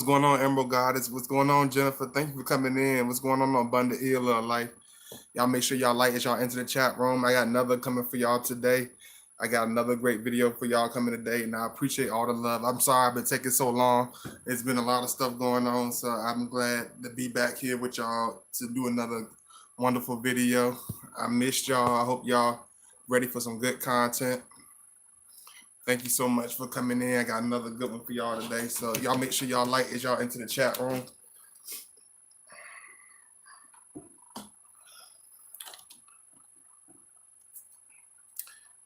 What's going on, Emerald Goddess? What's going on, Jennifer? Thank you for coming in. What's going on Abundant Healer of Life? Y'all make sure y'all like as y'all enter the chat room. I got another coming for y'all today. I got another great video for y'all coming today, and I appreciate all the love. I'm sorry I've been taking so long. It's been a lot of stuff going on, so I'm glad to be back here with y'all to do another wonderful video. I missed y'all. I hope y'all ready for some good content. Thank you so much for coming in. I got another good one for y'all today. So y'all make sure y'all like as y'all enter the chat room.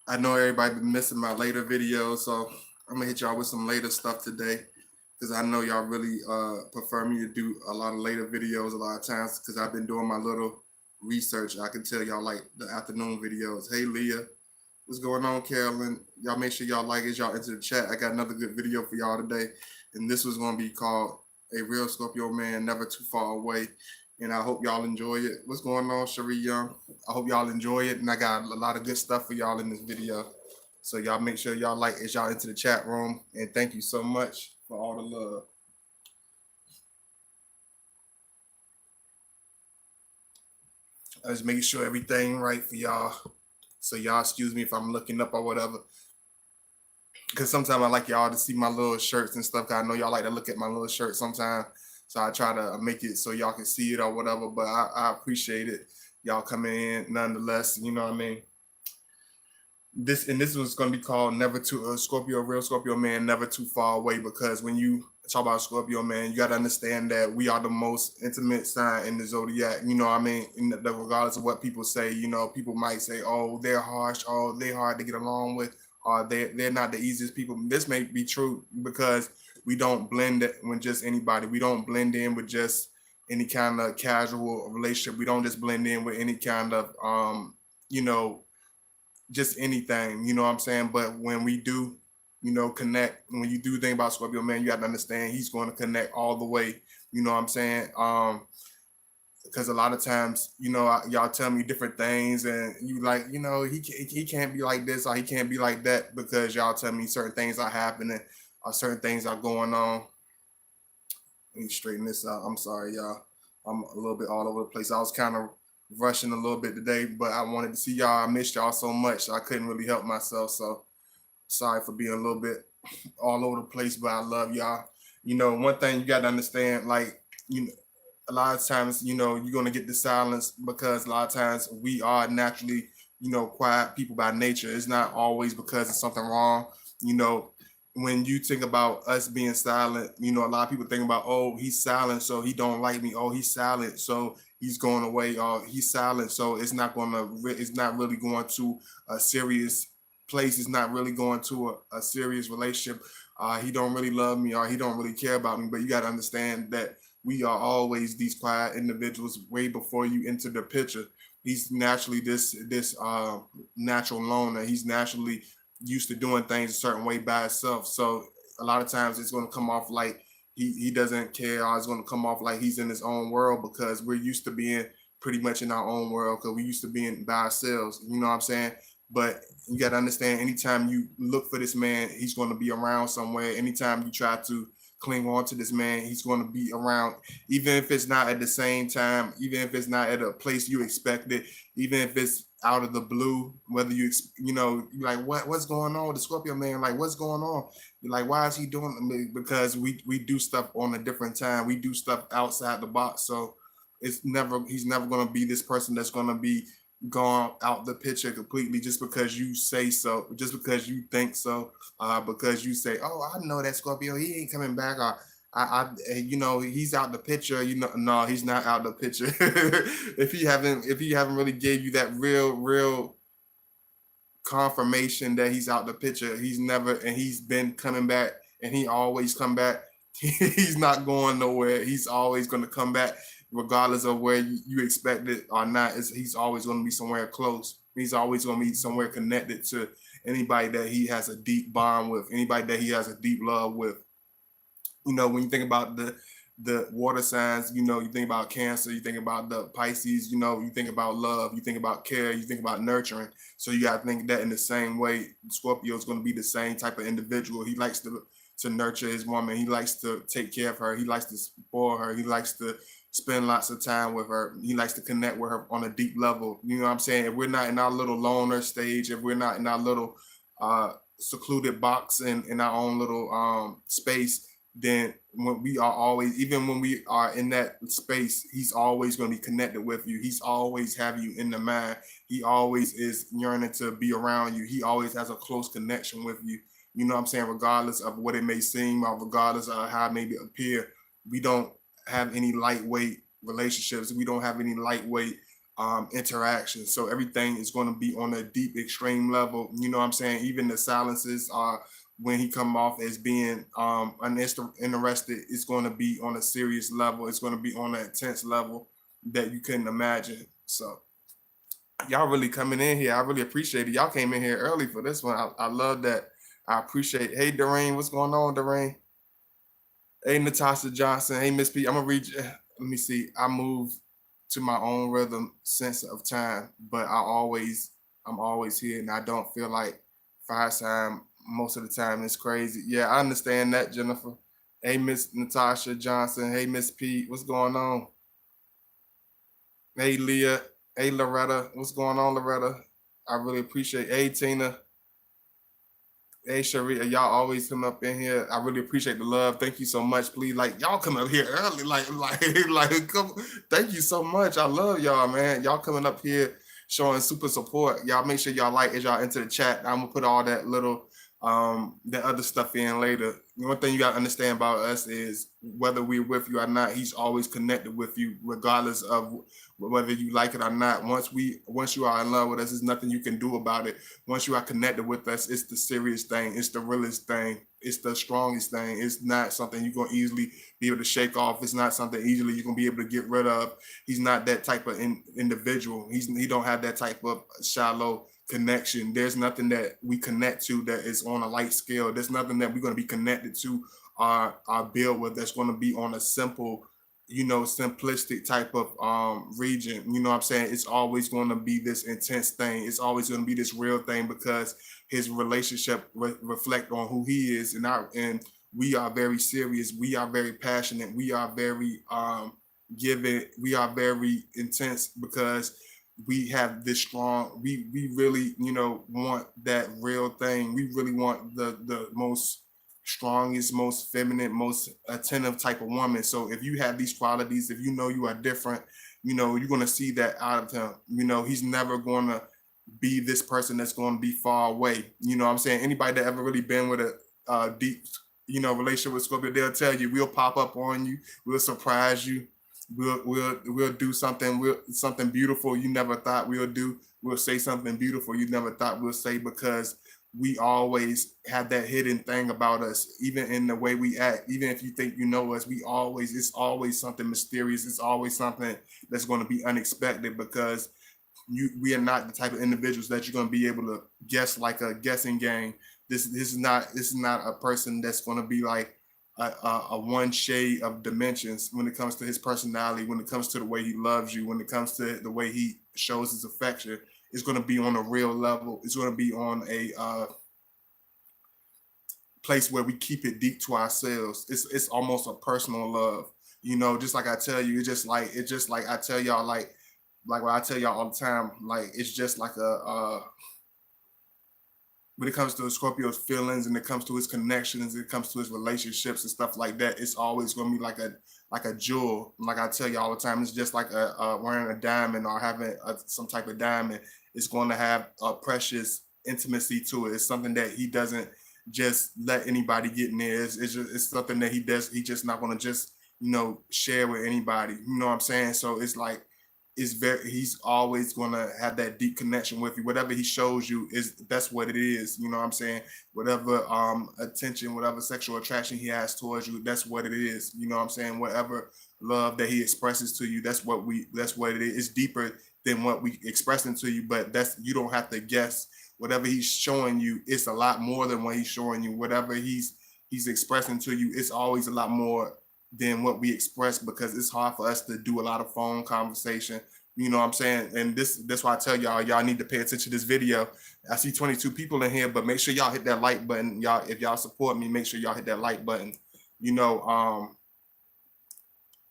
I know everybody been missing my later videos, so I'm gonna hit y'all with some later stuff today because I know y'all really prefer me to do a lot of later videos a lot of times because I've been doing my little research. I can tell y'all like the afternoon videos. Hey Leah, what's going on, Carolyn? Y'all make sure y'all like as y'all enter the chat. I got another good video for y'all today, and this was gonna be called "A Real Scorpio Man Never Too Far Away." And I hope y'all enjoy it. What's going on, Cherie Young? I hope y'all enjoy it, and I got a lot of good stuff for y'all in this video. So y'all make sure y'all like as y'all into the chat room, and thank you so much for all the love. I just making sure everything right for y'all. So y'all excuse me if I'm looking up or whatever. Because sometimes I like y'all to see my little shirts and stuff. Cause I know y'all like to look at my little shirt sometimes. So I try to make it so y'all can see it or whatever. But I appreciate it. Y'all coming in nonetheless. You know what I mean? This was going to be called Never Too Scorpio, Real Scorpio Man, Never Too Far Away. Because when you talk about Scorpio Man, you got to understand that we are the most intimate sign in the zodiac. You know what I mean? Regardless of what people say, you know, people might say, oh, they're harsh, oh, they're hard to get along with, or they're not the easiest people. This may be true because we don't blend it with just anybody. We don't blend in with just any kind of casual relationship. We don't just blend in with any kind of, you know, just anything, you know what I'm saying? But when we do, you know, connect, when you do think about Scorpio Man, you got to understand he's going to connect all the way, you know what I'm saying? Because a lot of times, you know, y'all tell me different things and you like, you know, he can't be like this or he can't be like that because y'all tell me certain things are happening or certain things are going on. Let me straighten this out. I'm sorry, y'all. I'm a little bit all over the place. I was kind of rushing a little bit today, but I wanted to see y'all. I missed y'all so much. So I couldn't really help myself. So sorry for being a little bit all over the place, but I love y'all. You know, one thing you got to understand, like, you know, a lot of times, you know, you're going to get the silence because a lot of times we are naturally, you know, quiet people by nature. It's not always because of something wrong. You know, when you think about us being silent, you know, a lot of people think about, oh, he's silent, so he don't like me. Oh, he's silent, so he's going away. Or he's silent, so it's not really going to a serious place. It's not really going to a serious relationship. He don't really love me, or he don't really care about me. But you got to understand that we are always these quiet individuals way before you enter the picture. He's naturally this natural loner. He's naturally used to doing things a certain way by himself. So a lot of times it's going to come off like he doesn't care, or it's going to come off like he's in his own world because we're used to being pretty much in our own world because we used to being by ourselves. You know what I'm saying? But you got to understand, anytime you look for this man, he's going to be around somewhere. Anytime you try to cling on to this man, he's going to be around, even if it's not at the same time, even if it's not at a place you expected, even if it's out of the blue, whether you know, you're like, what's going on with the Scorpio Man? Like, what's going on? You're like, why is he doing it? Because we do stuff on a different time. We do stuff outside the box. So he's never going to be this person that's going to be gone out the picture completely just because you say so, just because you think so, because you say, oh, I know that Scorpio, he ain't coming back, or you know, he's out the picture. You know, no, he's not out the picture. if he haven't really gave you that real confirmation that he's out the picture, he's never, and he's been coming back, and he always come back. He's not going nowhere. He's always going to come back, regardless of where you expect it or not. He's always going to be somewhere close. He's always going to be somewhere connected to anybody that he has a deep bond with, anybody that he has a deep love with. You know, when you think about the water signs, you know, you think about Cancer, you think about the Pisces, you know, you think about love, you think about care, you think about nurturing. So you got to think that in the same way, Scorpio is going to be the same type of individual. He likes to to nurture his woman. He likes to take care of her. He likes to spoil her. He likes to spend lots of time with her. He likes to connect with her on a deep level. You know what I'm saying? If we're not in our little loner stage, if we're not in our little secluded box in our own little space, then when we are always, even when we are in that space, he's always going to be connected with you. He's always have you in the mind. He always is yearning to be around you. He always has a close connection with you. You know what I'm saying? Regardless of what it may seem, or regardless of how it may appear, we don't have any lightweight relationships. We don't have any lightweight interactions. So everything is going to be on a deep, extreme level. You know what I'm saying? Even the silences are, when he come off as being uninterested, it's going to be on a serious level. It's going to be on an intense level that you couldn't imagine. So y'all really coming in here. I really appreciate it. Y'all came in here early for this one. I love that. I appreciate it. Hey, Doreen, what's going on, Doreen? Hey, Natasha Johnson. Hey, Miss P. I'm going to read you. Let me see. I move to my own rhythm, sense of time, but I'm always here, and I don't feel like five time most of the time. It's crazy. Yeah, I understand that, Jennifer. Hey, Miss Natasha Johnson. Hey, Miss P. What's going on? Hey, Leah. Hey, Loretta. What's going on, Loretta? I really appreciate. Hey, Tina. Hey, Sharia, y'all always come up in here. I really appreciate the love. Thank you so much. Please, like, y'all come up here early. Come. Thank you so much. I love y'all, man. Y'all coming up here showing super support. Y'all make sure y'all like as y'all enter the chat. I'm gonna put all that little the other stuff in later. One thing you gotta understand about us is whether we're with you or not, he's always connected with you, regardless of whether you like it or not. Once you are in love with us, there's nothing you can do about it. Once you are connected with us, it's the serious thing, it's the realest thing, it's the strongest thing. It's not something you're gonna easily be able to shake off. It's not something easily you're gonna be able to get rid of. He's not that type of individual. He don't have that type of shallow connection. There's nothing that we connect to that is on a light scale. There's nothing that we're going to be connected to our build with that's going to be on a simple, simplistic type of region. You know what I'm saying? It's always going to be this intense thing. It's always going to be this real thing, because his relationship reflect on who he is, and we are very serious. We are very passionate. We are very giving. We are very intense, because we have this strong, we really, want that real thing. We really want the most strongest, most feminine, most attentive type of woman. So if you have these qualities, if you are different, you're going to see that out of him. He's never going to be this person that's going to be far away. You know what I'm saying? Anybody that ever really been with a deep, relationship with Scorpio, they'll tell you, we'll pop up on you, we'll surprise you, we'll do something beautiful you never thought we'll do. We'll say something beautiful you never thought we'll say, because we always have that hidden thing about us, even in the way we act. Even if you think you know us, it's always something mysterious. It's always something that's going to be unexpected, because we are not the type of individuals that you're going to be able to guess like a guessing game. This is not a person that's going to be like a one shade of dimensions when it comes to his personality, when it comes to the way he loves you, when it comes to the way he shows his affection. It's going to be on a real level. It's going to be on a place where we keep it deep to ourselves. It's almost a personal love, just like I tell you. It's just like I tell y'all, like what I tell y'all all the time. Like, it's just like when it comes to Scorpio's feelings, and it comes to his connections, it comes to his relationships and stuff like that, it's always going to be like a jewel. Like I tell you all the time, it's just like wearing a diamond, or having some type of diamond. It's going to have a precious intimacy to it. It's something that he doesn't just let anybody get in there. It's something that he does. He's just not going to just share with anybody. You know what I'm saying? So it's like, he's always gonna have that deep connection with you. Whatever he shows you, that's what it is. You know what I'm saying? Whatever attention, whatever sexual attraction he has towards you, that's what it is. You know what I'm saying? Whatever love that he expresses to you, that's what it is. It's deeper than what we expressing to you, but you don't have to guess. Whatever he's showing you, it's a lot more than what he's showing you. Whatever he's expressing to you, it's always a lot more than what we express, because it's hard for us to do a lot of phone conversation. You know what I'm saying? And that's why I tell y'all need to pay attention to this video. I see 22 people in here, but make sure y'all hit that like button. Y'all, if y'all support me, make sure y'all hit that like button. You know,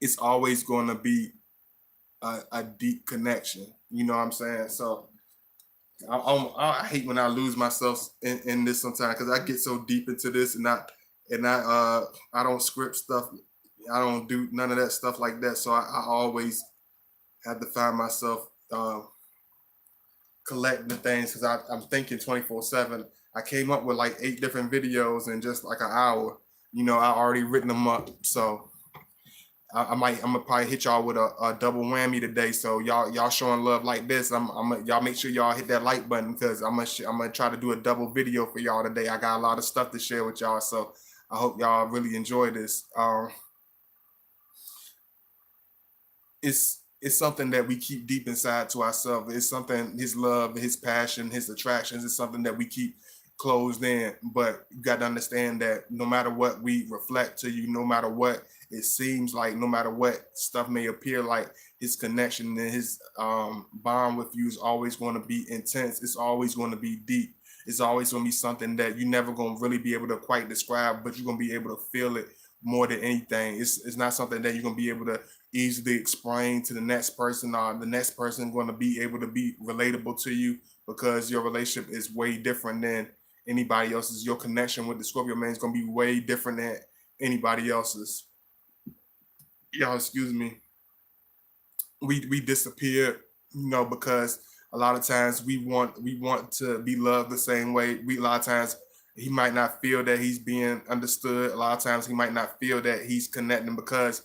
it's always going to be a deep connection. You know what I'm saying? So I hate when I lose myself in this sometimes because I get so deep into this and I don't script stuff. I don't do none of that stuff like that. So I always have to find myself collecting the things because I'm thinking 24/7. I came up with like 8 different videos in just like an hour. You know, I already written them up. So I'm gonna probably hit y'all with a double whammy today. So y'all showing love like this. Y'all make sure y'all hit that like button because I'm gonna try to do a double video for y'all today. I got a lot of stuff to share with y'all. So I hope y'all really enjoy this. It's something that we keep deep inside to ourselves. It's something, his love, his passion, his attractions is something that we keep closed in. But you got to understand that no matter what we reflect to you, no matter what it seems like, no matter what stuff may appear like, his connection and his bond with you is always going to be intense. It's always going to be deep. It's always going to be something that you're never going to really be able to quite describe, but you're going to be able to feel it more than anything. It's not something that you're going to be able to easily explain to the next person, or the next person going to be able to be relatable to you because your relationship is way different than anybody else's. Your connection with the Scorpio man is going to be way different than anybody else's. Y'all, excuse me. We disappear, you know, because a lot of times we want to be loved the same way. A lot of times he might not feel that he's being understood. A lot of times he might not feel that he's connecting because,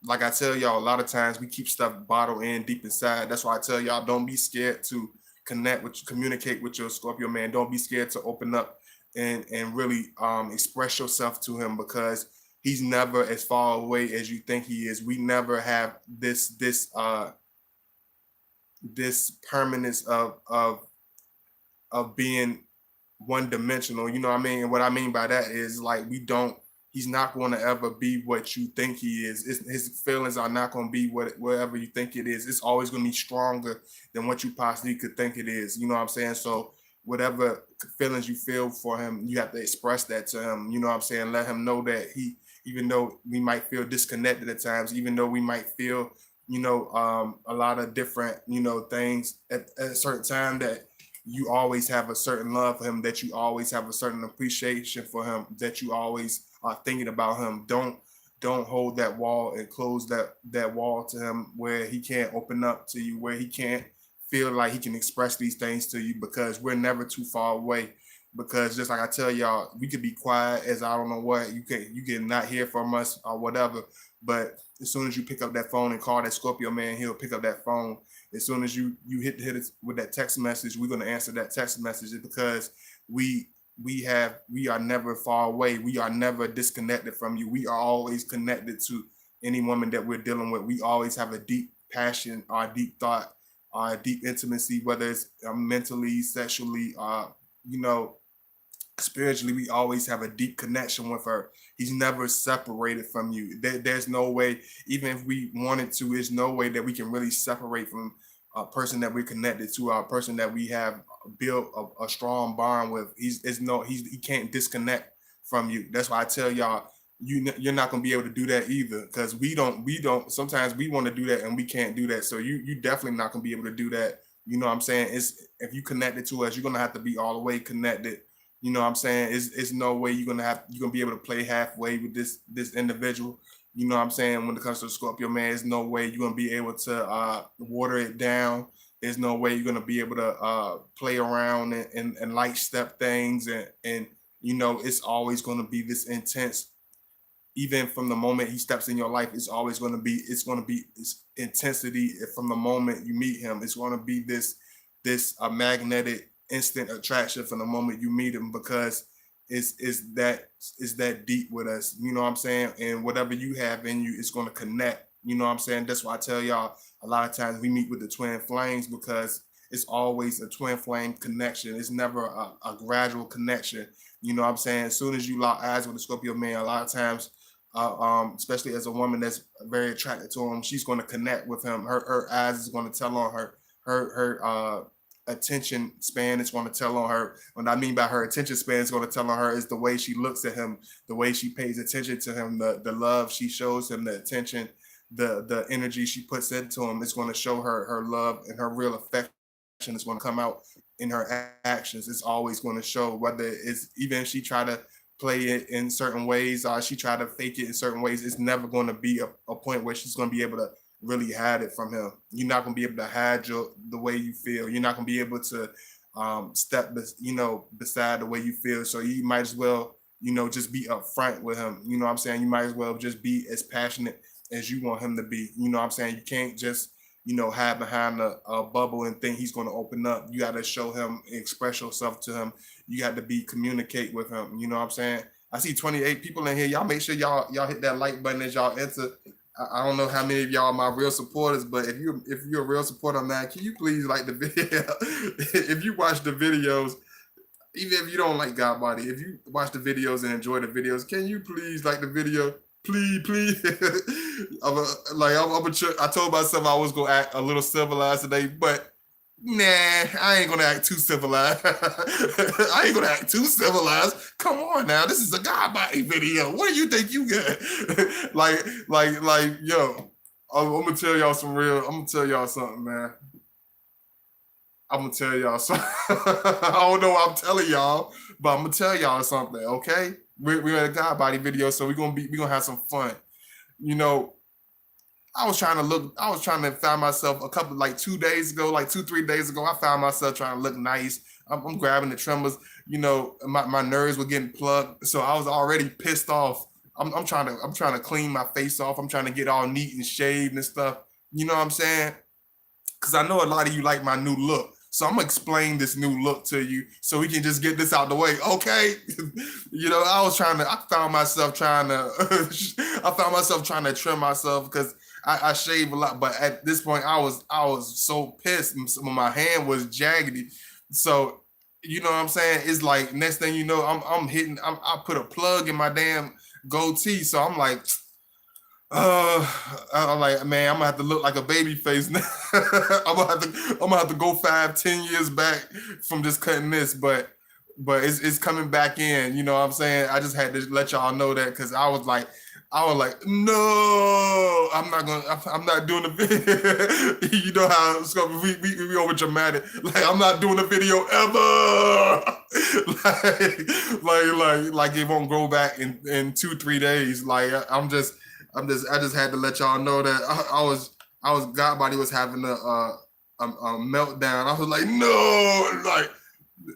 like I tell y'all, a lot of times we keep stuff bottled in deep inside. That's why I tell y'all, don't be scared to communicate with your Scorpio man. Don't be scared to open up and really express yourself to him because he's never as far away as you think he is. We never have this permanence of being one dimensional. You know what I mean? And what I mean by that is like he's not going to ever be what you think he is. His feelings are not going to be whatever you think it is. It's always going to be stronger than what you possibly could think it is. You know what I'm saying? So whatever feelings you feel for him, you have to express that to him. You know what I'm saying? Let him know that even though we might feel disconnected at times, even though we might feel, a lot of different, things at a certain time, that you always have a certain love for him, that you always have a certain appreciation for him, that you always are thinking about him. Don't hold that wall and close that wall to him where he can't open up to you, where he can't feel like he can express these things to you, because we're never too far away. Because just like I tell y'all, we could be quiet as I don't know what, you can not hear from us or whatever, but as soon as you pick up that phone and call that Scorpio man, he'll pick up that phone. As soon as you hit it with that text message, we're gonna answer that text message, because we are never far away. We are never disconnected from you. We are always connected to any woman that we're dealing with. We always have a deep passion, or a deep thought, or a deep intimacy, whether it's mentally, sexually, you know, spiritually. We always have a deep connection with her. He's never separated from you. There's no way, even if we wanted to, there's no way that we can really separate from a person that we're connected to, a person that we have built a strong bond with. He can't disconnect from you. That's why I tell y'all, you're not gonna be able to do that either, because we don't sometimes we want to do that and we can't do that. So you definitely not gonna be able to do that. You know what I'm saying? It's, if you connected to us, you're gonna have to be all the way connected. You know what I'm saying? It's no way you're gonna be able to play halfway with this individual. You know what I'm saying? When it comes to the Scorpio man, there's no way you're gonna be able to water it down. There's no way you're gonna be able to play around and light step things, and it's always gonna be this intense. Even from the moment he steps in your life, it's gonna be this intensity from the moment you meet him. It's gonna be this magnetic instant attraction from the moment you meet him, because it's that deep with us. You know what I'm saying? And whatever you have in you, it's gonna connect. You know what I'm saying? That's why I tell y'all, a lot of times we meet with the twin flames, because it's always a twin flame connection. It's never a gradual connection. You know what I'm saying? As soon as you lock eyes with a Scorpio man, a lot of times especially as a woman that's very attracted to him, she's going to connect with him. Her eyes is going to tell on her. Her attention span is going to tell on her. What I mean by her attention span is going to tell on her is the way she looks at him, the way she pays attention to him, the love she shows him, the attention, the energy she puts into him. It's going to show her love, and her real affection is going to come out in her actions. It's always going to show, whether it's even if she try to play it in certain ways or she try to fake it in certain ways. It's never going to be a point where she's going to be able to really hide it from him. You're not going to be able to hide the way you feel. You're not going to be able to step, beside the way you feel. So you might as well, just be upfront with him. You know what I'm saying? You might as well just be as passionate as you want him to be. You know what I'm saying? You can't just, hide behind a bubble and think he's going to open up. You got to show him, express yourself to him. You got to communicate with him. You know what I'm saying? I see 28 people in here. Y'all make sure y'all hit that like button as y'all enter. I don't know how many of y'all are my real supporters, but if you're a real supporter, man, can you please like the video? If you watch the videos, even if you don't like God Body, if you watch the videos and enjoy the videos, can you please like the video? Please. I told myself I was gonna act a little civilized today, but nah, I ain't gonna act too civilized. I ain't gonna act too civilized. Come on now, this is a God Body video. What do you think you get? Yo, I'm gonna tell y'all something, man. I'm gonna tell y'all something. I don't know what I'm telling y'all, but I'm gonna tell y'all something, okay? We're in a God Body video, so we're gonna have some fun. I was trying to find myself a couple, like 2 days ago, like 3 days ago, I found myself trying to look nice. I'm grabbing the trimmers, my nerves were getting plugged. So I was already pissed off. I'm trying to clean my face off. I'm trying to get all neat and shaved and stuff. You know what I'm saying? Because I know a lot of you like my new look. So I'm gonna explain this new look to you so we can just get this out the way, okay? I found myself trying to trim myself because I shave a lot, but at this point I was so pissed. My hand was jaggedy. So you know what I'm saying? It's like next thing you know, I put a plug in my damn goatee. So I'm like, I'm like, man, I'm gonna have to look like a baby face now. I'm gonna have to go 5-10 years back from just cutting this, but it's coming back in. You know what I'm saying? I just had to let y'all know that because I was like, no, I'm not doing the video. You know how Scorpio, we over dramatic. Like, I'm not doing the video ever. like it won't go back in 2-3 days. Like I just had to let y'all know that I was God Body was having a meltdown. I was like, no,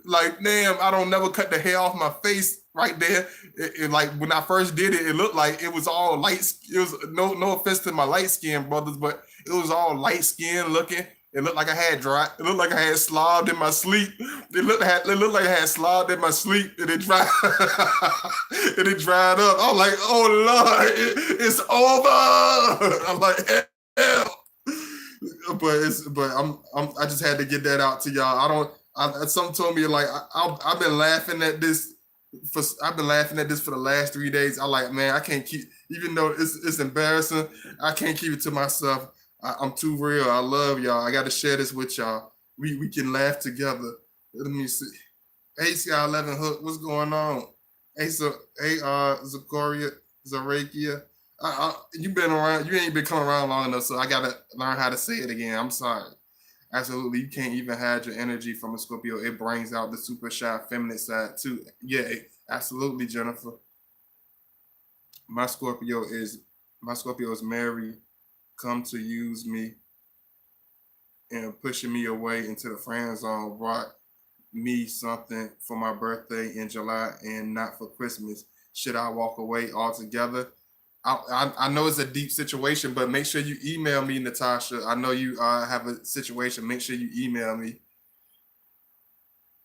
like damn, I don't never cut the hair off my face right there. It like when I first did it, it looked like it was all light. It was no offense to my light skinned brothers, but it was all light skin looking. It looked like I had dry. It looked like I had slobbed in my sleep. It looked like I had slobbed in my sleep, and it dried. And it dried up. I'm like, oh Lord, it's over. I'm like, hell. I just had to get that out to y'all. Some told me like I've been laughing at this for the last 3 days. I like, man, I can't keep, even though it's embarrassing, I can't keep it to myself. I'm too real. I love y'all. I got to share this with y'all. We can laugh together. Let me see. Hey, Sky 11 Hook, what's going on? Hey, Zakoria, Zarakia. You've been around. You ain't been coming around long enough, so I gotta learn how to say it again. I'm sorry. Absolutely, you can't even hide your energy from a Scorpio. It brings out the super shy feminine side too. Yeah, absolutely, Jennifer. My Scorpio is married, come to use me and pushing me away into the friend zone. Brought me something for my birthday in July and not for Christmas. Should I walk away altogether? I know it's a deep situation, but make sure you email me, Natasha. I know you have a situation. Make sure you email me.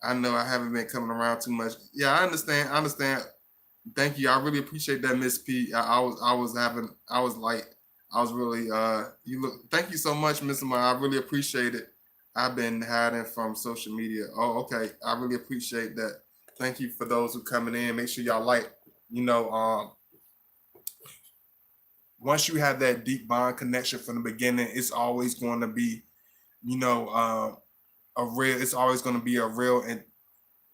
I know I haven't been coming around too much. Yeah, I understand. Thank you. I really appreciate that, Miss P. I was really you look. Thank you so much, Miss Ma. I really appreciate it. I've been hiding from social media. Oh, okay. I really appreciate that. Thank you for those who coming in. Make sure y'all like, once you have that deep bond connection from the beginning, it's always going to be, you know, a real. It's always going to be a real and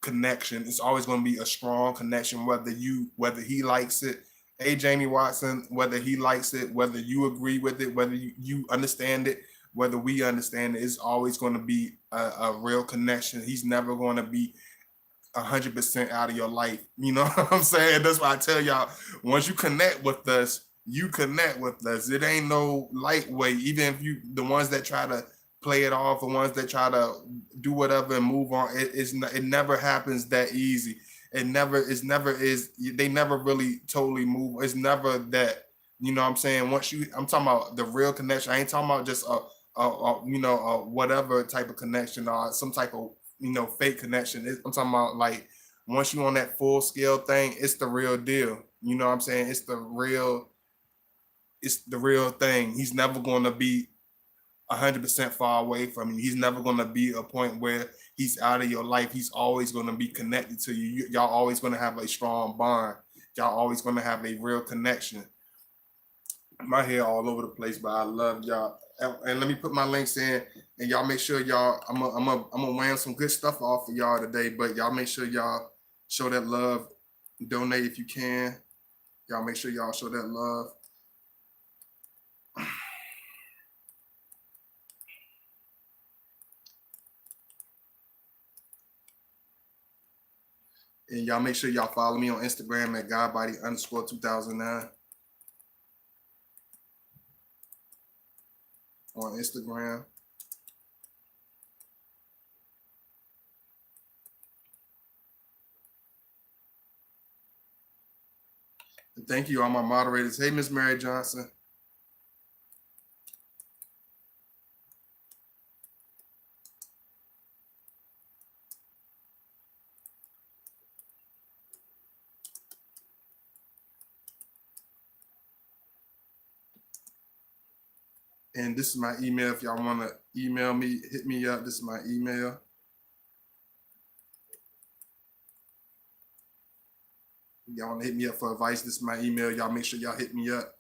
connection. It's always going to be a strong connection, whether he likes it. Hey, Jamie Watson, whether he likes it, whether you agree with it, whether you understand it, whether we understand it, it's always going to be a real connection. He's never going to be 100% out of your life. You know what I'm saying? That's why I tell y'all, once you connect with us, you connect with us. It ain't no lightweight. Even if you, the ones that try to play it off, the ones that try to do whatever and move on, it never happens that easy. They never really totally move. It's never that, you know what I'm saying? I'm talking about the real connection. I ain't talking about just a whatever type of connection or some type of, fake connection. I'm talking about like once you on that full scale thing, it's the real deal. You know what I'm saying? It's the real thing. He's never going to be 100% far away from you. He's never going to be a point where he's out of your life. He's always going to be connected to you. Y'all always going to have a strong bond. Y'all always going to have a real connection. My hair all over the place, but I love y'all. And let me put my links in, and y'all make sure y'all. I'm gonna wham some good stuff off for y'all today. But y'all make sure y'all show that love. Donate if you can. Y'all make sure y'all show that love. And y'all make sure y'all follow me on Instagram at godbody_2009. On Instagram. And thank you, all my moderators. Hey, Miss Mary Johnson. And this is my email. If y'all want to email me, hit me up. This is my email. Y'all want to hit me up for advice, this is my email. Y'all make sure y'all hit me up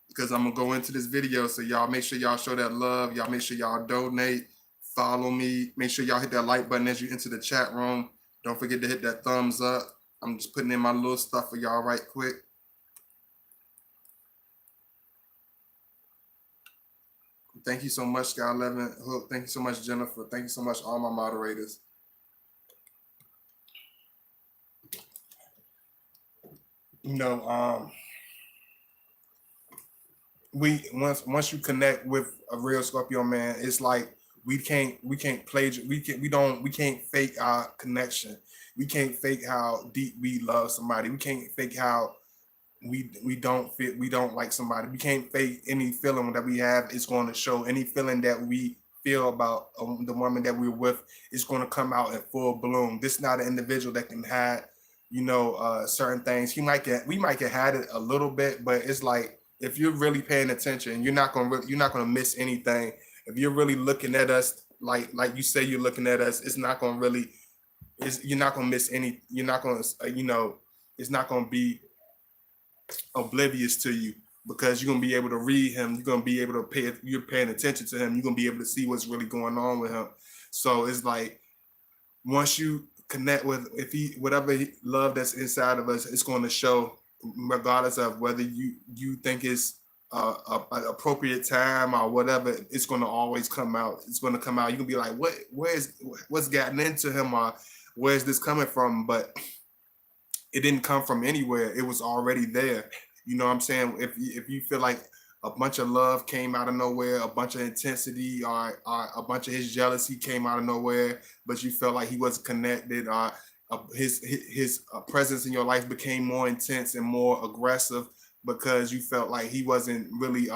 because I'm going to go into this video. So y'all make sure y'all show that love. Y'all make sure y'all donate, follow me. Make sure y'all hit that like button as you enter the chat room. Don't forget to hit that thumbs up. I'm just putting in my little stuff for y'all right quick. Thank you so much, Sky 11 Hook. Thank you so much, Jennifer. Thank you so much, all my moderators. Once you connect with a real Scorpio man, it's like we can't fake our connection. We can't fake how deep we love somebody. We can't fake how we don't like somebody. We can't fake any feeling that we have. It's going to show. Any feeling that we feel about the woman that we're with is going to come out in full bloom. This is not an individual that can hide, certain things. We might get had it a little bit, but it's like if you're really paying attention, you're not gonna miss anything. If you're really looking at us like you say you're looking at us, it's not gonna really. You're not gonna miss any. You're not gonna it's not gonna be oblivious to you because you're gonna be able to read him. You're gonna be able to you're paying attention to him. You're gonna be able to see what's really going on with him. So it's like once you connect with whatever love that's inside of us, it's going to show regardless of whether you think it's an appropriate time or whatever. It's going to always come out. It's going to come out. You can be like, what's gotten into him, or where's this coming from? But it didn't come from anywhere. It was already there. You know what I'm saying? If you feel like a bunch of love came out of nowhere, a bunch of intensity, or a bunch of his jealousy came out of nowhere, but you felt like he wasn't connected, or his presence in your life became more intense and more aggressive because you felt like he wasn't really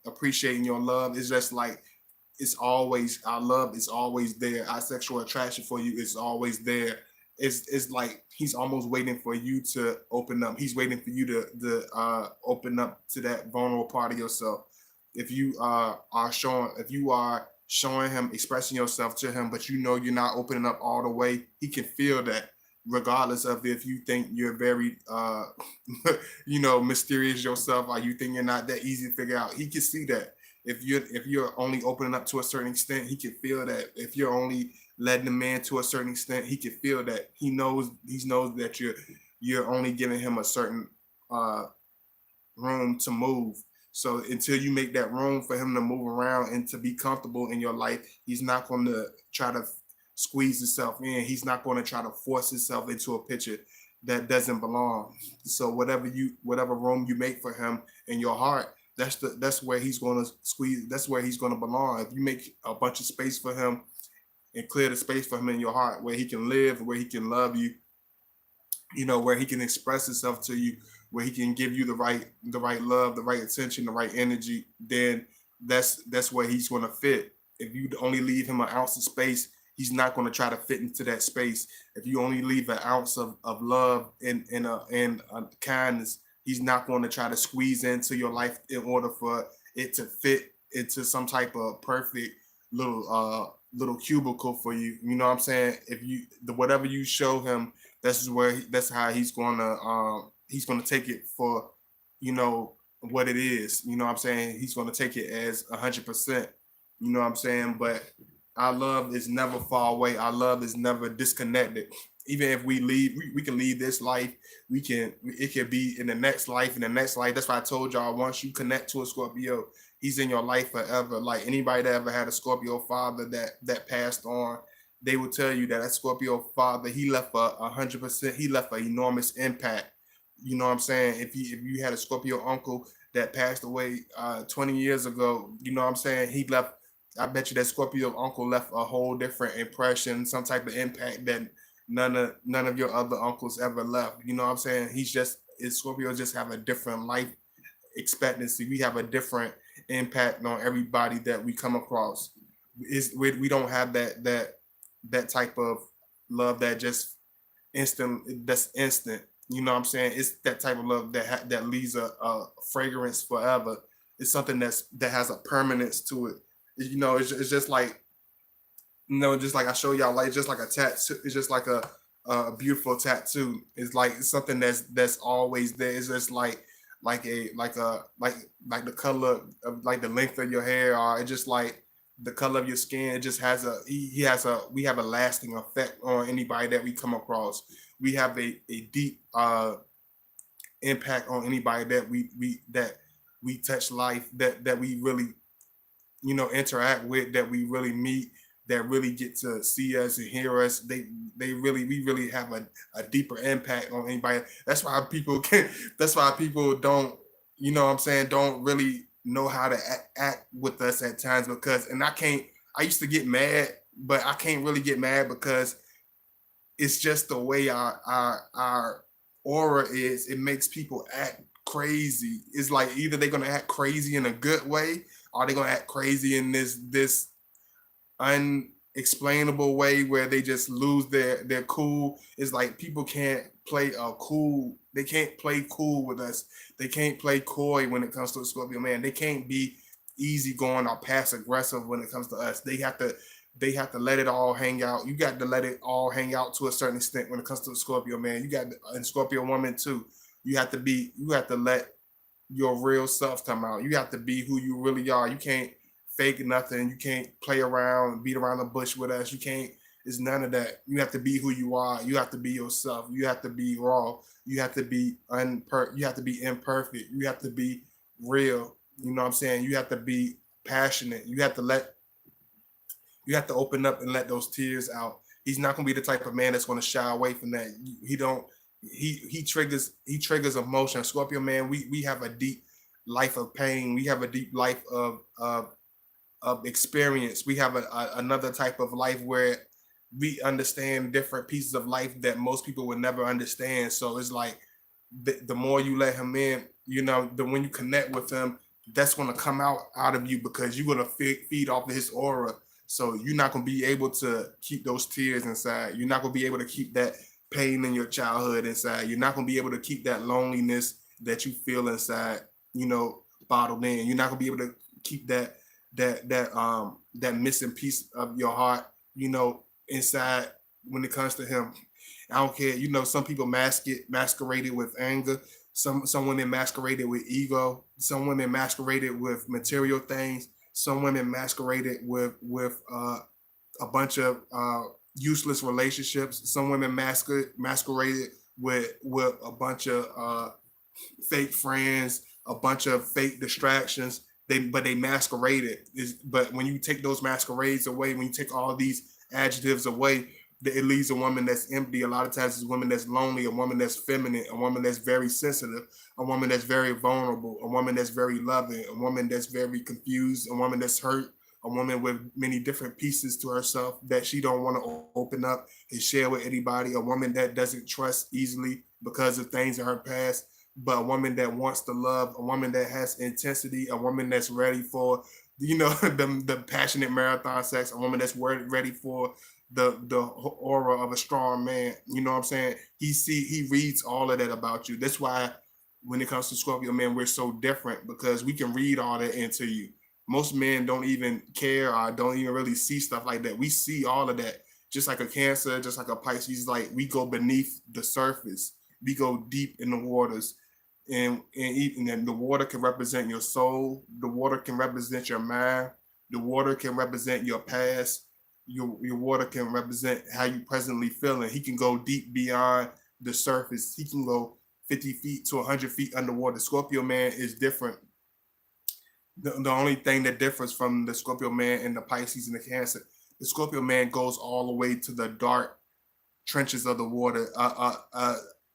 appreciating your love. It's just like our love is always there. Our sexual attraction for you is always there. It's like he's almost waiting for you to open up. He's waiting for you to open up to that vulnerable part of yourself. If you are showing him, expressing yourself to him, but you're not opening up all the way, he can feel that. regardless of if you think you're very mysterious yourself, or you think you're not that easy to figure out. He can see that. If you're only opening up to a certain extent, he can feel that. If you're only letting the man to a certain extent, he can feel that. He knows that you're only giving him a certain uh room to move. So until you make that room for him to move around and to be comfortable in your life, he's not going to try to squeeze himself in. He's not going to try to force himself into a picture that doesn't belong. So whatever room you make for him in your heart, that's where he's going to squeeze. That's where he's going to belong. If you make a bunch of space for him and clear the space for him in your heart, where he can live, where he can love you, where he can express himself to you, where he can give you the right love, the right attention, the right energy, then that's where he's going to fit. If you only leave him an ounce of space, he's not going to try to fit into that space. If you only leave an ounce of love and kindness, he's not going to try to squeeze into your life in order for it to fit into some type of perfect little cubicle for you. You know what I'm saying? If you the whatever you show him, that's how he's gonna take it for what it is. You know what I'm saying? He's gonna take it as 100%. You know what I'm saying? But our love is never far away. Our love is never disconnected. Even if we leave, we can leave this life. It can be in the next life, in the next life. That's why I told y'all, once you connect to a Scorpio, he's in your life forever. Like anybody that ever had a Scorpio father that passed on, they will tell you that Scorpio father, he left 100%. He left an enormous impact. You know what I'm saying? If you had a Scorpio uncle that passed away 20 years ago, you know what I'm saying? He left. I bet you that Scorpio uncle left a whole different impression, some type of impact that none of your other uncles ever left. You know what I'm saying? Scorpios just have a different life expectancy. We have a different impact on everybody that we come across. We don't have that type of love that just that's instant. You know what I'm saying? It's that type of love that leaves a fragrance forever. It's something that has a permanence to it. It's just like just like I show y'all, like just like a tattoo. It's just like a beautiful tattoo. It's something that's always there. It's just like the color of like the length of your hair, or it's just like the color of your skin. It just has we have a lasting effect on anybody that we come across. We have a deep impact on anybody that we touch life, that we really interact with, that we really meet, that really get to see us and hear us. We really have a deeper impact on anybody. That's why people don't, what I'm saying, don't really know how to act with us at times, because I used to get mad, but I can't really get mad because it's just the way our aura is. It makes people act crazy. It's like either they're gonna act crazy in a good way, or they're gonna act crazy in this unexplainable way where they just lose their cool. It's like people can't play cool. They can't play cool with us. They can't play coy when it comes to a Scorpio man. They can't be easygoing or passive aggressive when it comes to us. They have to let it all hang out. You got to let it all hang out to a certain extent when it comes to a Scorpio man. You got and Scorpio woman too. You have to let your real self come out. You have to be who you really are. You can't fake nothing. You can't play around, beat around the bush with us. You can't. It's none of that. You have to be who you are. You have to be yourself. You have to be raw. You have to be You have to be imperfect. You have to be real. You know what I'm saying? You have to be passionate. You have to open up and let those tears out. He's not gonna be the type of man that's gonna shy away from that. He don't. He triggers emotion. Scorpio man, we have a deep life of pain. We have a deep life of experience. We have another type of life where we understand different pieces of life that most people would never understand. So it's like the more you let him in, the when you connect with him, that's going to come out of you, because you're going to feed off of his aura. So you're not going to be able to keep those tears inside. You're not going to be able to keep that pain in your childhood inside. You're not going to be able to keep that loneliness that you feel inside, bottled in. You're not going to be able to keep that missing piece of your heart, inside when it comes to him. I don't care. You know, some people masquerade it with anger. Some women masquerade it with ego. Some women masquerade it with material things. Some women masquerade it with a bunch of useless relationships. Some women masquerade it with a bunch of fake friends, a bunch of fake distractions. They masquerade it. But when you take those masquerades away, when you take all these adjectives away, it leaves a woman that's empty. A lot of times it's a woman that's lonely, a woman that's feminine, a woman that's very sensitive, a woman that's very vulnerable, a woman that's very loving, a woman that's very confused, a woman that's hurt, a woman with many different pieces to herself that she don't want to open up and share with anybody, a woman that doesn't trust easily because of things in her past, but a woman that wants to love, a woman that has intensity, a woman that's ready for, the passionate marathon sex, a woman that's ready for the aura of a strong man. You know what I'm saying? He reads all of that about you. That's why when it comes to Scorpio man, we're so different because we can read all that into you. Most men don't even care or don't even really see stuff like that. We see all of that. Just like a Cancer, just like a Pisces, like we go beneath the surface. We go deep in the waters. And the water can represent your soul. The water can represent your mind. The water can represent your past. Your water can represent how you presently feeling. He can go deep beyond the surface. He can go 50 feet to 100 feet underwater. Scorpio man is different. The only thing that differs from the Scorpio man and the Pisces and the Cancer, the Scorpio man goes all the way to the dark trenches of the water.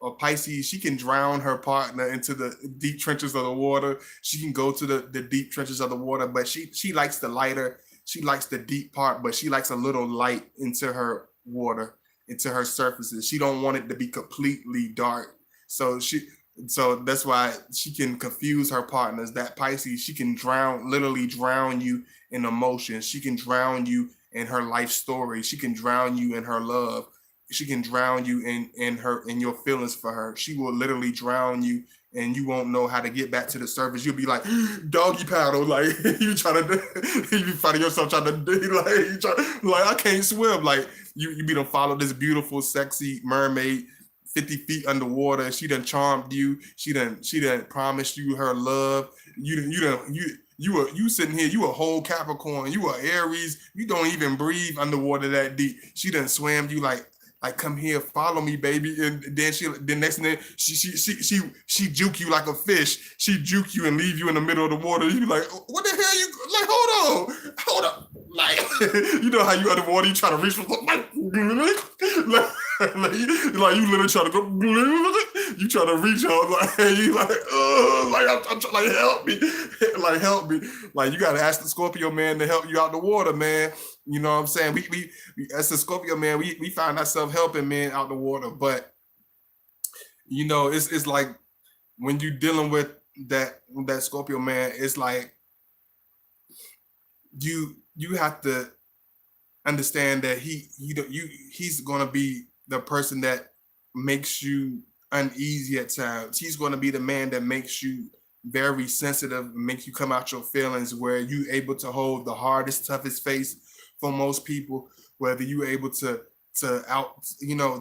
Or Pisces, she can drown her partner into the deep trenches of the water. She can go to the deep trenches of the water, but she likes the lighter, she likes the deep part, but she likes a little light into her water, into her surfaces. She don't want it to be completely dark. So that's why she can confuse her partners. That Pisces, she can literally drown you in emotions. She can drown you in her life story. She can drown you in her love. She can drown you in your feelings for her. She will literally drown you, and you won't know how to get back to the surface. You'll be like doggy paddle, like you trying to, you be finding yourself trying to like I can't swim. Like you be to follow this beautiful, sexy mermaid 50 feet underwater. She done charmed you. She done promised you her love. You sitting here, you a whole Capricorn, you a Aries, you don't even breathe underwater that deep. She done swam you like come here, follow me, baby. And then the next thing she juke you like a fish. She juke you and leave you in the middle of the water. You be like, what the hell? You like, hold on, like you know how you underwater, you try to reach for like you literally try to go, you try to reach out like you I'm trying, like help me, like you gotta ask the Scorpio man to help you out the water, man. You know what I'm saying? We as a Scorpio man, we find ourselves helping men out the water, but you know, it's like when you're dealing with that Scorpio man, it's like you have to understand that he's gonna be the person that makes you uneasy at times. He's gonna be the man that makes you very sensitive, makes you come out your feelings, where you able to hold the hardest, toughest face for most people, whether you able to out,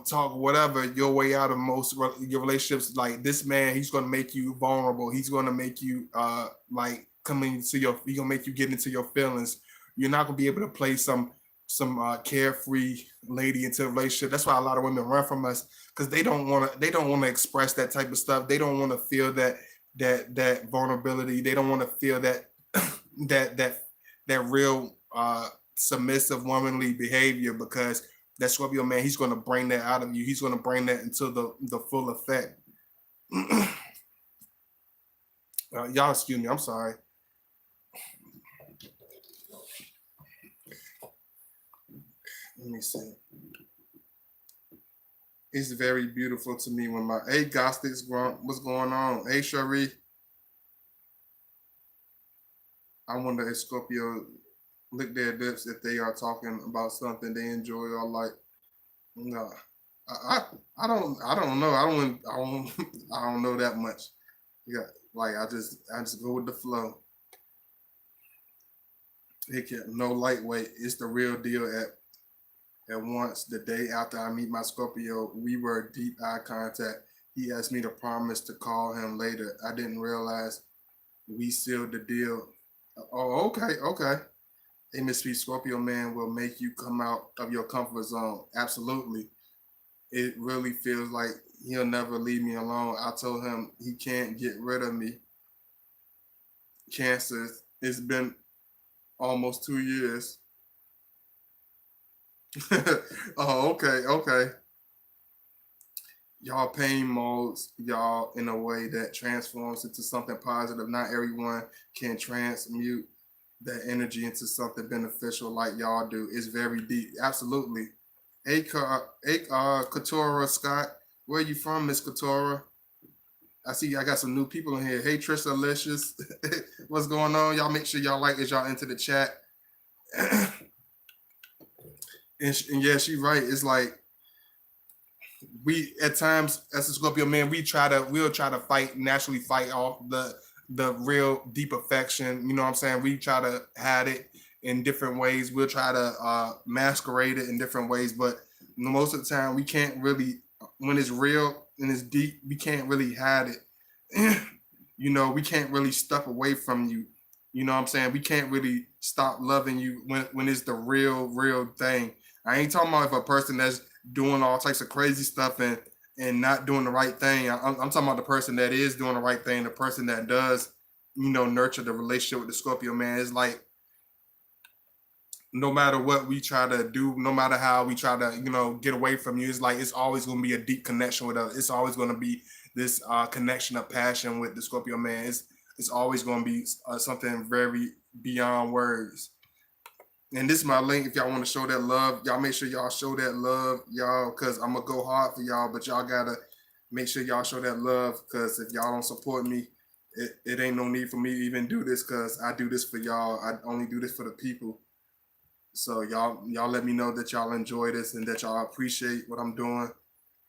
talk whatever your way out of most your relationships. Like this man, he's gonna make you vulnerable. He's gonna make you like he's gonna make you get into your feelings. You're not gonna be able to play some carefree lady into a relationship. That's why a lot of women run from us, because they don't want to express that type of stuff. They don't want to feel that vulnerability. They don't want to feel that that real submissive womanly behavior, because that Scorpio man, he's going to bring that out of you. He's going to bring that into the full effect. Y'all excuse me, I'm sorry. Let me see. It's very beautiful to me when hey Gostics, what's going on? Hey Cherie. I wonder if Scorpio lick their lips if they are talking about something they enjoy or like. No, I don't know. I don't know that much. Yeah, like I just go with the flow. It can no lightweight. It's the real deal And once, the day after I meet my Scorpio, we were deep eye contact. He asked me to promise to call him later. I didn't realize we sealed the deal. Oh, okay, okay. A misfit Scorpio man will make you come out of your comfort zone. Absolutely. It really feels like he'll never leave me alone. I told him he can't get rid of me. Cancer. It's been almost 2 years. Oh, okay, okay. Y'all pain modes y'all in a way that transforms into something positive. Not everyone can transmute that energy into something beneficial like y'all do. It's very deep. Absolutely. Katora Scott, where you from, Miss Katora? I see I got some new people in here. Hey, Trisha Alicious. What's going on? Y'all make sure y'all like as y'all into the chat. And yeah, she's right. It's like we at times as a Scorpio man, we'll try to naturally fight off the real deep affection. You know what I'm saying? We try to hide it in different ways. We'll try to masquerade it in different ways, but most of the time we can't really, when it's real and it's deep, we can't really hide it. You know, we can't really step away from you. You know what I'm saying? We can't really stop loving you when it's the real thing. I ain't talking about if a person that's doing all types of crazy stuff and not doing the right thing. I'm talking about the person that is doing the right thing, the person that does, nurture the relationship with the Scorpio man. It's like no matter what we try to do, no matter how we try to, get away from you, it's like it's always going to be a deep connection with us. It's always going to be this connection of passion with the Scorpio man. It's always going to be something very beyond words. And this is my link. If y'all want to show that love, y'all make sure y'all show that love, y'all, because I'm going to go hard for y'all, but y'all got to make sure y'all show that love, because if y'all don't support me, it ain't no need for me to even do this, because I do this for y'all. I only do this for the people. So y'all let me know that y'all enjoy this and that y'all appreciate what I'm doing,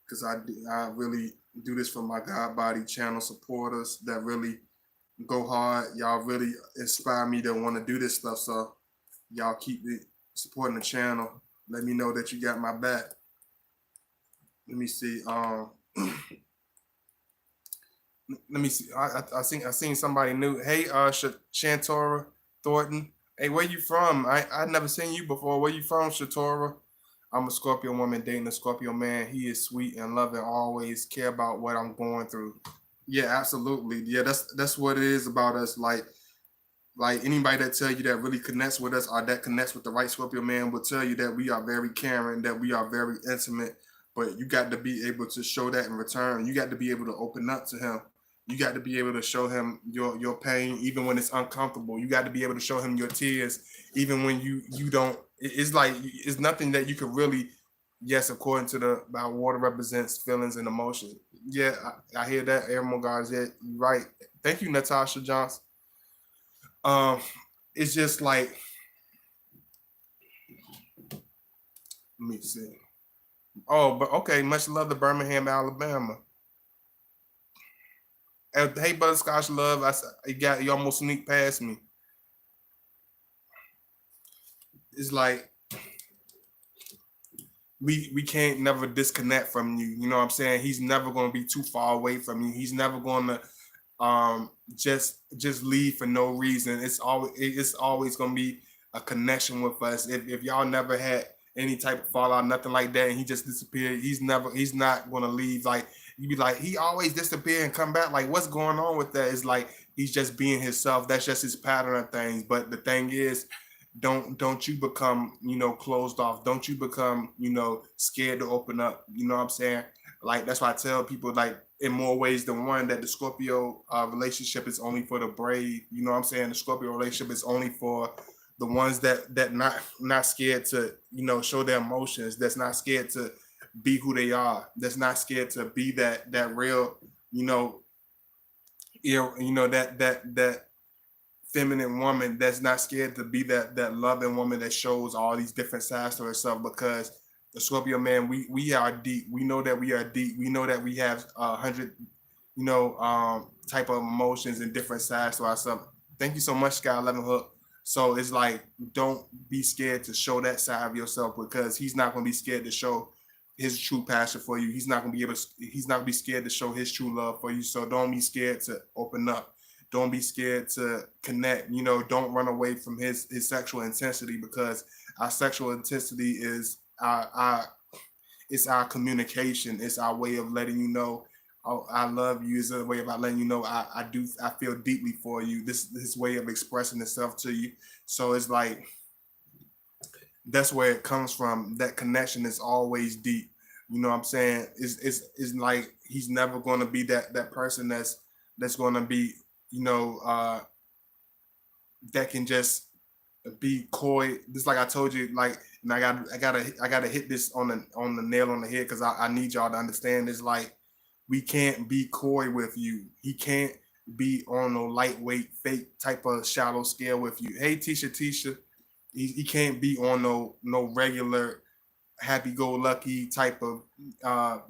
because I really do this for my God Body channel supporters that really go hard. Y'all really inspire me to want to do this stuff. So y'all keep supporting the channel. Let me know that you got my back. Let me see. Let me see. I seen somebody new. Hey, Shantora Thornton. Hey, where you from? I never seen you before. Where you from, Shatora? I'm a Scorpio woman dating a Scorpio man. He is sweet and loving, always care about what I'm going through. Yeah, absolutely. Yeah, that's what it is about us. Like anybody that tell you that really connects with us or that connects with the right Scorpio man will tell you that we are very caring, that we are very intimate. But you got to be able to show that in return. You got to be able to open up to him. You got to be able to show him your pain, even when it's uncomfortable. You got to be able to show him your tears, even when you don't. It's like it's nothing that you can really. Yes, according to the about water represents feelings and emotion. Yeah, I hear that, Aaron guys. Yeah, you're right. Thank you, Natasha Johnson. Um, it's just like, let me see. Oh, but okay, much love to Birmingham, Alabama. Hey, Butterscotch Love, you almost sneaked past me. It's like we can't never disconnect from you. You know what I'm saying? He's never going to be too far away from you. He's never going to just leave for no reason. It's always going to be a connection with us. If y'all never had any type of fallout, nothing like that, and he just disappeared, he's not going to leave. Like you be like, he always disappear and come back. Like, what's going on with that? It's like he's just being himself. That's just his pattern of things. But the thing is, don't you become closed off. Don't you become scared to open up. You know what I'm saying? Like that's why I tell people, like, in more ways than one, that the Scorpio relationship is only for the brave. You know what I'm saying? The Scorpio relationship is only for the ones that not scared to show their emotions. That's not scared to be who they are. That's not scared to be that real that feminine woman. That's not scared to be that loving woman that shows all these different sides to herself. Because the Scorpio man, we are deep. We know that we are deep. We know that we have 100 type of emotions and different sides to ourselves. Thank you so much, Sky 11 Hook. So it's like, don't be scared to show that side of yourself, because he's not going to be scared to show his true passion for you. He's not going to be able to, he's not going to be scared to show his true love for you. So don't be scared to open up. Don't be scared to connect. You know, don't run away from his sexual intensity, because our sexual intensity is our it's our communication. It's our way of letting you know, oh, I love you. It's a way of letting you know, I feel deeply for you. This way of expressing itself to you. So it's like, that's where it comes from. That connection is always deep. You know what I'm saying? It's like, he's never going to be that person that's going to be, you know, that can just be coy. Just like I told you, like, and I gotta hit this on the nail on the head, because I need y'all to understand. It's like, we can't be coy with you. He can't be on no lightweight, fake type of shallow scale with you. Hey, Tisha, he can't be on no regular happy-go-lucky type of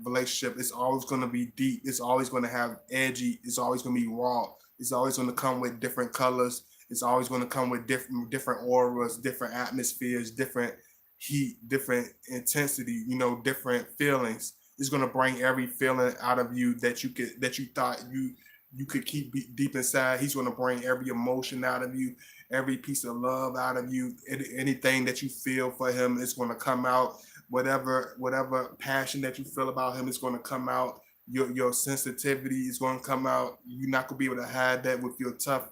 relationship. It's always going to be deep. It's always going to have edgy. It's always going to be raw. It's always going to come with different colors. It's always going to come with different auras, different atmospheres, different heat, different intensity. You know, different feelings. It's going to bring every feeling out of you that you thought you could keep deep inside. He's going to bring every emotion out of you, every piece of love out of you. Anything that you feel for him is going to come out. Whatever passion that you feel about him is going to come out. Your sensitivity is going to come out. You're not going to be able to hide that with your tough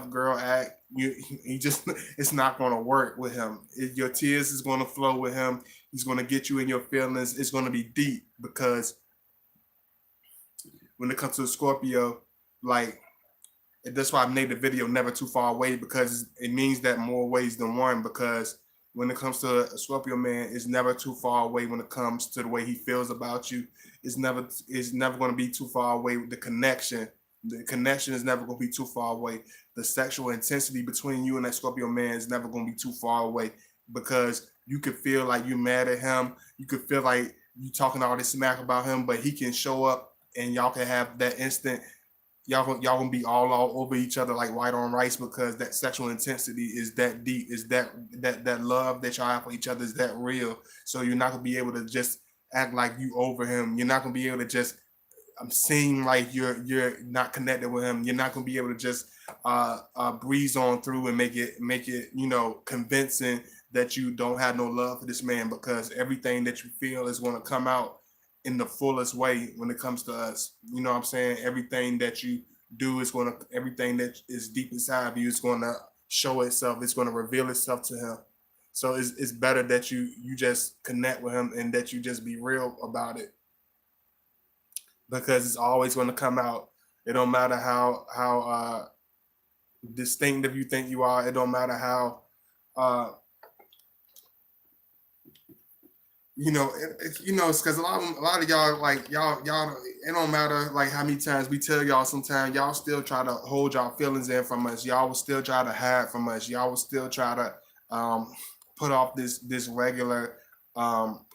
girl act. You just, it's not going to work with him. Your tears is going to flow with him. He's going to get you in your feelings. It's going to be deep, because when it comes to Scorpio, like, that's why I made the video never too far away, because it means that more ways than one. Because when it comes to a Scorpio man, it's never too far away when it comes to the way he feels about you. It's never going to be too far away with the connection. The connection is never going to be too far away. The sexual intensity between you and that Scorpio man is never going to be too far away, because you could feel like you're mad at him. You could feel like you talking all this smack about him, but he can show up and y'all can have that instant. Y'all gonna be all over each other like white on rice, because that sexual intensity is that deep. Is that love that y'all have for each other is that real. So you're not gonna be able to just act like you over him. You're not gonna be able to just seem like you're not connected with him. You're not gonna be able to just breeze on through and make it convincing that you don't have no love for this man, because everything that you feel is going to come out in the fullest way when it comes to us. You know what I'm saying? Everything that you do is going to, everything that is deep inside of you is going to show itself. It's going to reveal itself to him. So it's better that you just connect with him and that you just be real about it, because it's always going to come out. It don't matter how distinctive you think you are. It don't matter how it's because a lot of y'all, like, y'all. It don't matter like how many times we tell y'all. Sometimes y'all still try to hold y'all feelings in from us. Y'all will still try to hide from us. Y'all will still try to put off this regular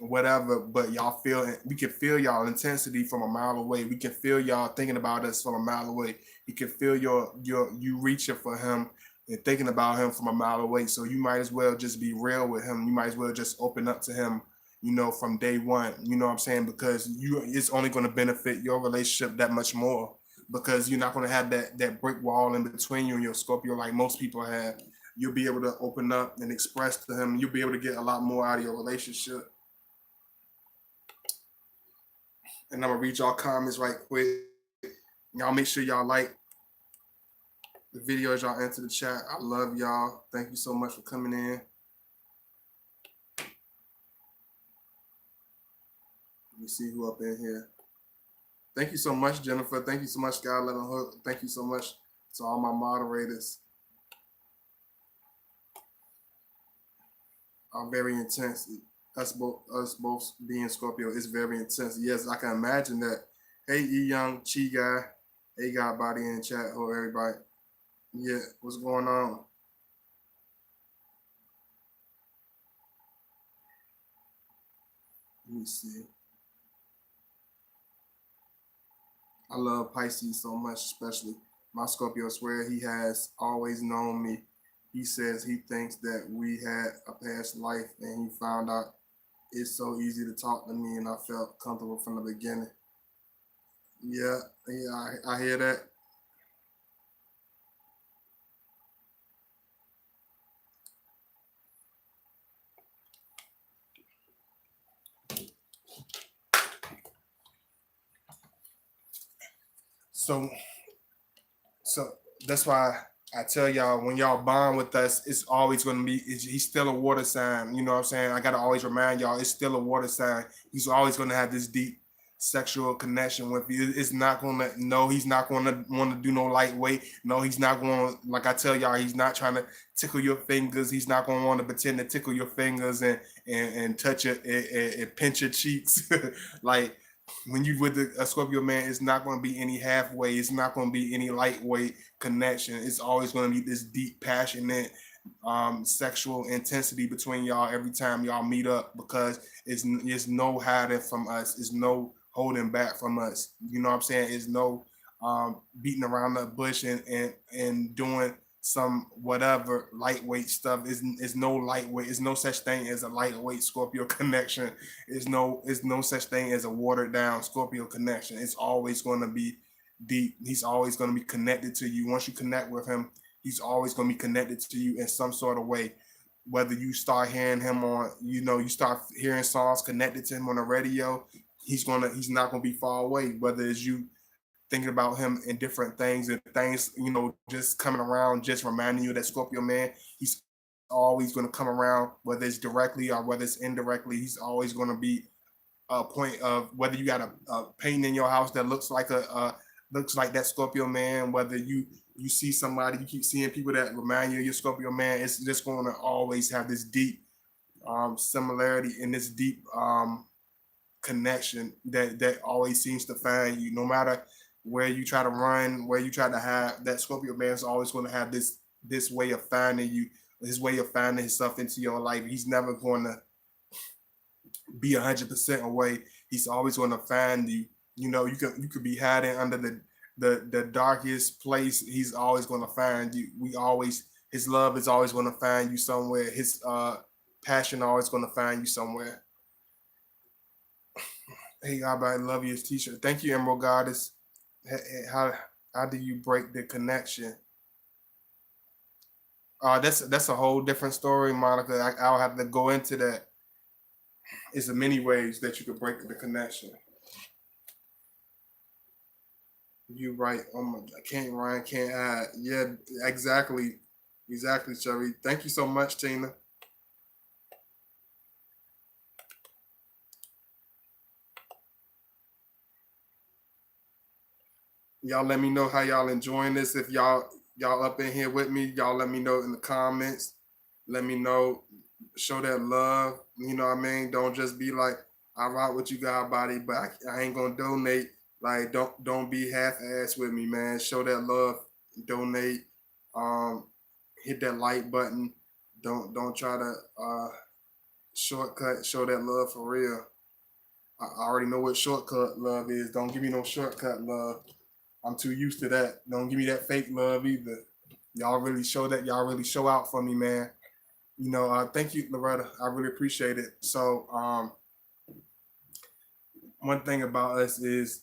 whatever. But we can feel y'all intensity from a mile away. We can feel y'all thinking about us from a mile away. We can feel you reaching for him and thinking about him from a mile away. So you might as well just be real with him. You might as well just open up to him, from day one. You know what I'm saying? Because it's only going to benefit your relationship that much more, because you're not going to have that brick wall in between you and your Scorpio like most people have. You'll be able to open up and express to him. You'll be able to get a lot more out of your relationship. And I'm going to read y'all comments right quick. Y'all make sure y'all like the video as y'all enter the chat. I love y'all. Thank you so much for coming in. Let me see who up in here. Thank you so much, Jennifer. Thank you so much, God Let Hook. Thank you so much to all my moderators. Are very intense. Us both being Scorpio is very intense. Yes, I can imagine that. Hey, E Young, Chi Guy. Hey, God Body in the chat. Oh, everybody. Yeah, what's going on? Let me see. I love Pisces so much, especially my Scorpio. I swear he has always known me. He says he thinks that we had a past life, and he found out it's so easy to talk to me, and I felt comfortable from the beginning. Yeah, yeah, I hear that. So, so that's why I tell y'all, when y'all bond with us, it's always going to be. He's still a water sign. You know what I'm saying? I gotta always remind y'all, it's still a water sign. He's always going to have this deep sexual connection with you. It's not going to. No, he's not going to want to do no lightweight. No, he's not going to. Like I tell y'all, he's not trying to tickle your fingers. He's not going to want to pretend to tickle your fingers and touch it and pinch your cheeks. Like, when you with a Scorpio man, it's not going to be any halfway. It's not going to be any lightweight connection. It's always going to be this deep, passionate, sexual intensity between y'all every time y'all meet up, because it's no hiding from us. It's no holding back from us. You know what I'm saying? It's no beating around the bush and doing some whatever lightweight stuff. Is no lightweight. There's no such thing as a lightweight Scorpio connection. Is no such thing as a watered down Scorpio connection. It's always going to be deep. He's always going to be connected to you. Once you connect with him, he's always going to be connected to you in some sort of way. Whether you start hearing him on, you start hearing songs connected to him on the radio, he's not gonna be far away. Whether it's you thinking about him in different things and things, just coming around, just reminding you that Scorpio man, he's always going to come around, whether it's directly or whether it's indirectly. He's always going to be a point of whether you got a painting in your house that looks like that Scorpio man, whether you see somebody, you keep seeing people that remind you of your Scorpio man, it's just going to always have this deep similarity and this deep connection that always seems to find you, no matter where you try to run, where you try to hide. That Scorpio man is always going to have this way of finding you, his way of finding himself into your life. He's never going to be 100% away. He's always going to find you. You could be hiding under the darkest place. He's always going to find you. His love is always going to find you somewhere. His passion always going to find you somewhere. Hey, God, I love you, t-shirt. Thank you, Emerald Goddess. How how do you break the connection? That's a whole different story, Monica. I'll have to go into that. It's many ways that you can break the connection. You right. Oh my, I can't Ryan can't hide. Yeah, exactly, exactly, Sherry. Thank you so much, Tina. Y'all let me know how y'all enjoying this. If y'all up in here with me, y'all let me know in the comments. Let me know. Show that love. You know what I mean? Don't just be like, I rock with you, God body, but I ain't gonna donate. Like, don't be half ass with me, man. Show that love. Donate. Um, hit that like button. Don't try to shortcut. Show that love for real. I already know what shortcut love is. Don't give me no shortcut love. I'm too used to that. Don't give me that fake love either. Y'all really show that. Y'all really show out for me, man. Thank you, Loretta. I really appreciate it. So, one thing about us is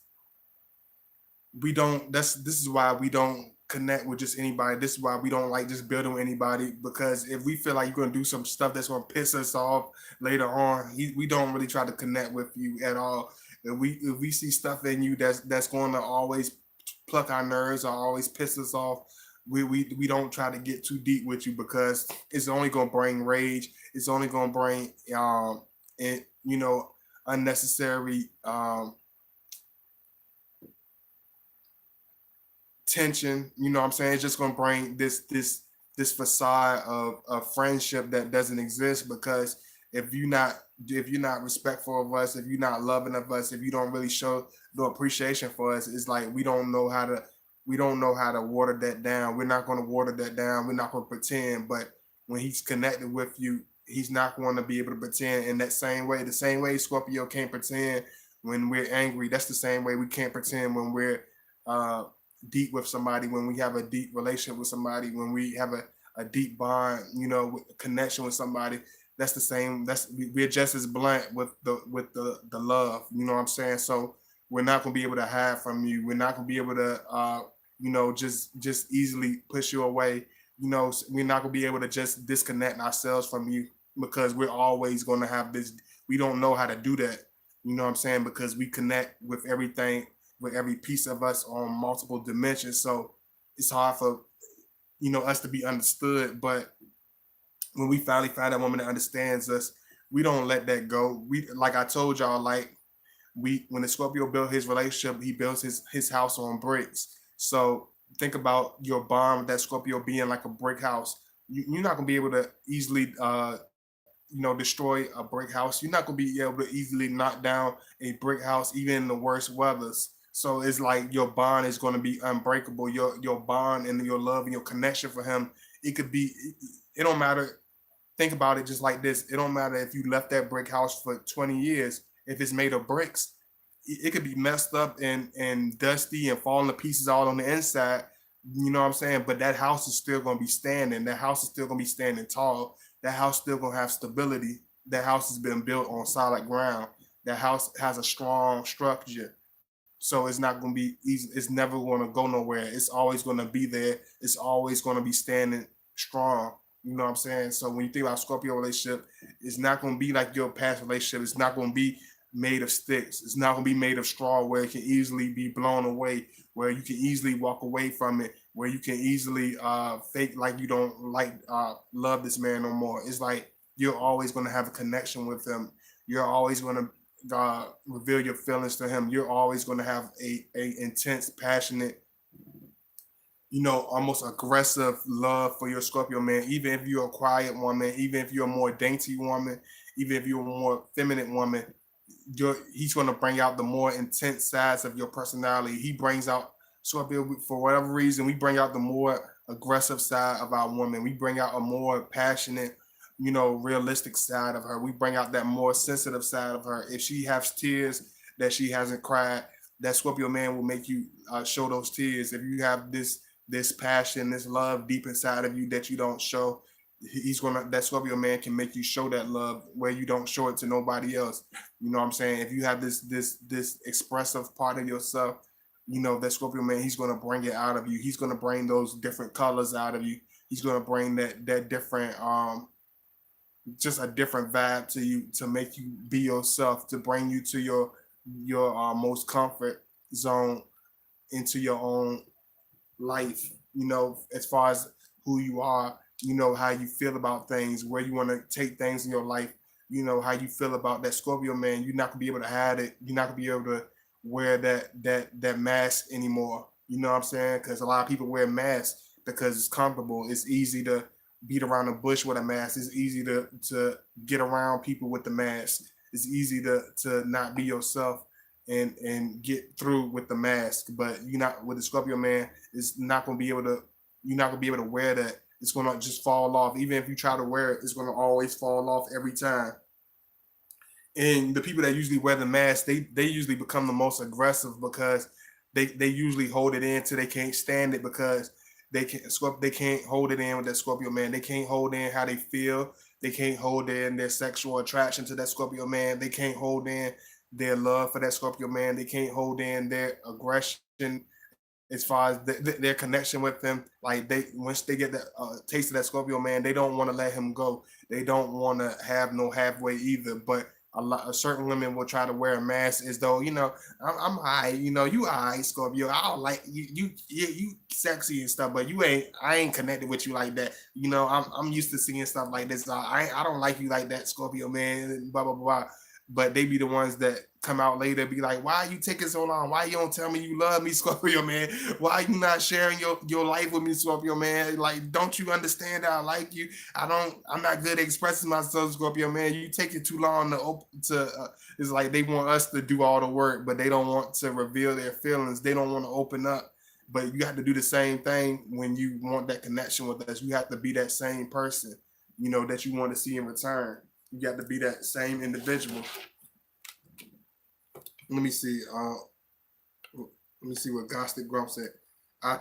we don't. This is why we don't connect with just anybody. This is why we don't like just building with anybody, because if we feel like you're gonna do some stuff that's gonna piss us off later on, we don't really try to connect with you at all. If we see stuff in you that's going to always pluck our nerves or always piss us off, we don't try to get too deep with you, because it's only gonna bring rage. It's only gonna bring and unnecessary tension. You know what I'm saying? It's just gonna bring this facade of friendship that doesn't exist, because if you're not respectful of us, if you're not loving of us, if you don't really show the appreciation for us, it's like we don't know how to water that down. We're not going to water that down. We're not going to pretend. But when he's connected with you, he's not going to be able to pretend in that same way. The same way Scorpio can't pretend when we're angry. That's the same way we can't pretend when we're deep with somebody, when we have a deep relationship with somebody, when we have a deep bond, connection with somebody. That's the same. We're just as blunt with the love. You know what I'm saying? So we're not gonna be able to hide from you. We're not gonna be able to just easily push you away. We're not gonna be able to just disconnect ourselves from you because we're always gonna have this. We don't know how to do that. You know what I'm saying? Because we connect with everything, with every piece of us on multiple dimensions. So it's hard for us to be understood. But when we finally find that woman that understands us, we don't let that go. We, like I told y'all, like when the Scorpio built his relationship, he built his house on bricks. So think about your bond with that Scorpio being like a brick house. You're not gonna be able to easily destroy a brick house. You're not gonna be able to easily knock down a brick house even in the worst weathers. So it's like your bond is going to be unbreakable. Your bond and your love and your connection for him, it could be. It don't matter. Think about it just like this. It don't matter if you left that brick house for 20 years. If it's made of bricks, it could be messed up and dusty and falling to pieces all on the inside. You know what I'm saying? But that house is still gonna be standing. That house is still gonna be standing tall. That house still gonna have stability. That house has been built on solid ground. That house has a strong structure. So it's not gonna be easy. It's never gonna go nowhere. It's always gonna be there. It's always gonna be standing strong. You know what I'm saying? So when you think about Scorpio relationship, it's not gonna be like your past relationship. It's not gonna be made of sticks. It's not gonna be made of straw where it can easily be blown away, where you can easily walk away from it, where you can easily fake like you don't like love this man no more. It's like you're always gonna have a connection with him. You're always gonna reveal your feelings to him. You're always gonna have a intense, passionate, almost aggressive love for your Scorpio man, even if you're a quiet woman, even if you're a more dainty woman, even if you're a more feminine woman, he's going to bring out the more intense sides of your personality. He brings out Scorpio for whatever reason. We bring out the more aggressive side of our woman. We bring out a more passionate, realistic side of her. We bring out that more sensitive side of her. If she has tears that she hasn't cried, that Scorpio man will make you show those tears. If you have this passion, this love deep inside of you that you don't show, that Scorpio man can make you show that love where you don't show it to nobody else. You know what I'm saying? If you have this expressive part of yourself, that Scorpio man, he's gonna bring it out of you. He's gonna bring those different colors out of you. He's gonna bring that different just a different vibe to you, to make you be yourself, to bring you to your most comfort zone, into your own life, as far as who you are, how you feel about things, where you want to take things in your life, how you feel about that Scorpio man. You're not gonna be able to hide it. You're not gonna be able to wear that mask anymore. You know what I'm saying? Because a lot of people wear masks because it's comfortable. It's easy to beat around the bush with a mask. It's easy to get around people with the mask. It's easy to not be yourself and get through with the mask. But you're not with the Scorpio man. It's not gonna be able to. You're not gonna be able to wear that. It's gonna just fall off. Even if you try to wear it, it's gonna always fall off every time. And the people that usually wear the mask, they usually become the most aggressive because they usually hold it in till they can't stand it, because they can't hold it in with that Scorpio man. They can't hold in how they feel. They can't hold in their sexual attraction to that Scorpio man. They can't hold in their love for that Scorpio man. They can't hold in their aggression as far as their connection with him. Like, they once they get that taste of that Scorpio man, they don't want to let him go. They don't want to have no halfway either. But certain women will try to wear a mask as though, I'm high, you high, Scorpio. I don't like you, you sexy and stuff, but I ain't connected with you like that. I'm used to seeing stuff like this. I don't like you like that, Scorpio man. Blah blah blah. But they be the ones that come out later, be like, why are you taking so long? Why you don't tell me you love me, Scorpio man? Why are you not sharing your life with me, Scorpio man? Like, don't you understand that I like you? I'm not good at expressing myself, Scorpio man. You take it too long it's like they want us to do all the work, but they don't want to reveal their feelings. They don't want to open up. But you have to do the same thing when you want that connection with us. You have to be that same person, that you want to see in return. You got to be that same individual. Let me see. Let me see what Gostic Grump said. I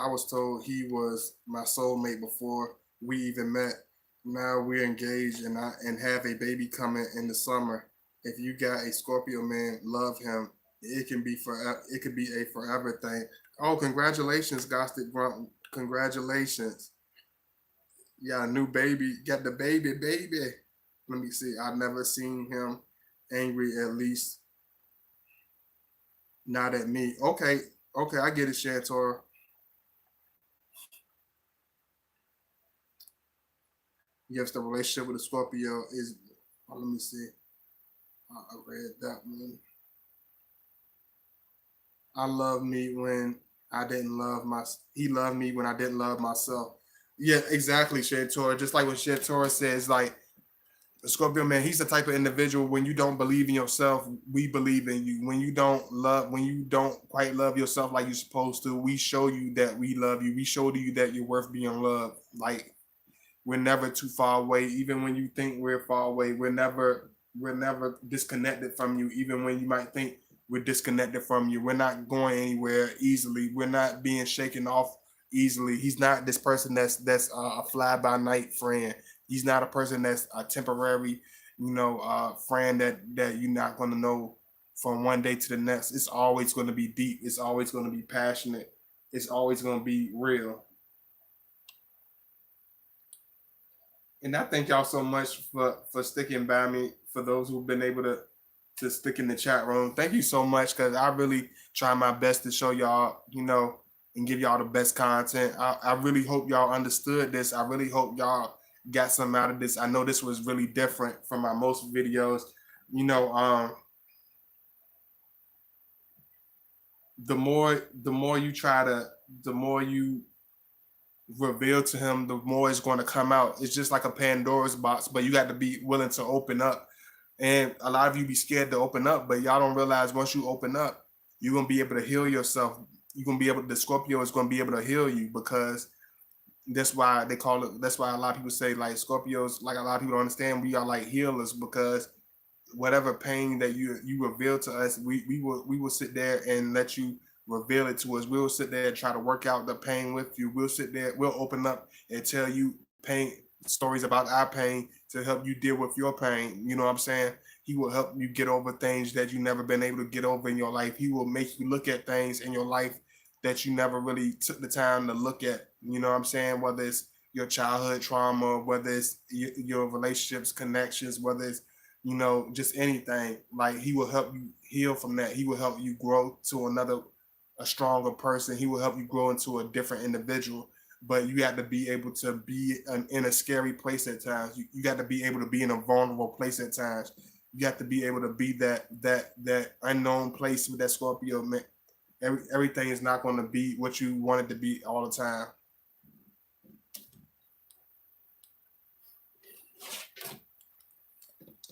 was told he was my soulmate before we even met. Now we're engaged and have a baby coming in the summer. If you got a Scorpio man, love him. It can be forever. It could be a forever thing. Oh, congratulations, Gostic Grunt. Congratulations. Yeah, new baby. Got the baby. Let me see. I've never seen him angry, at least not at me. Okay, okay, I get it, Shantor. Yes, the relationship with the Scorpio is. Let me see. I read that one. I love me when I didn't love my. He loved me when I didn't love myself. Yeah, exactly, Shantor. Just like what Shantor says, like Scorpio man, he's the type of individual when you don't believe in yourself, we believe in you. When you don't quite love yourself like you're supposed to, we show you that we love you. We show you that you're worth being loved. Like we're never too far away. Even when you think we're far away, we're never disconnected from you. Even when you might think we're disconnected from you, we're not going anywhere easily. We're not being shaken off easily. He's not this person that's a fly by night friend. He's not a person that's a temporary, friend that you're not going to know from one day to the next. It's always going to be deep. It's always going to be passionate. It's always going to be real. And I thank y'all so much for sticking by me. For those who've been able to stick in the chat room, thank you so much because I really try my best to show y'all, and give y'all the best content. I really hope y'all understood this. I really hope y'all got something out of this. I know this was really different from my most videos. You know, the more you try to, the more you reveal to him, the more it's going to come out. It's just like a Pandora's box, but you got to be willing to open up. And a lot of you be scared to open up, but y'all don't realize once you open up, you're gonna be able to heal yourself. You're gonna be able. The Scorpio is gonna be able to heal you because that's why they call it. That's why a lot of people say like Scorpios. Like a lot of people don't understand. We are like healers because whatever pain that you reveal to us, we will sit there and let you reveal it to us. We'll sit there and try to work out the pain with you. We'll sit there, we'll open up and tell you pain stories about our pain to help you deal with your pain. You know what I'm saying? He will help you get over things that you never been able to get over in your life. He will make you look at things in your life that you never really took the time to look at. You know what I'm saying? Whether it's your childhood trauma, whether it's your relationships, connections, whether it's just anything. Like he will help you heal from that. He will help you grow to a stronger person. He will help you grow into a different individual. But you got to be able to be in a scary place at times. You got to be able to be in a vulnerable place at times. You got to be able to be that unknown place with that Scorpio. Man, everything is not going to be what you want it to be all the time.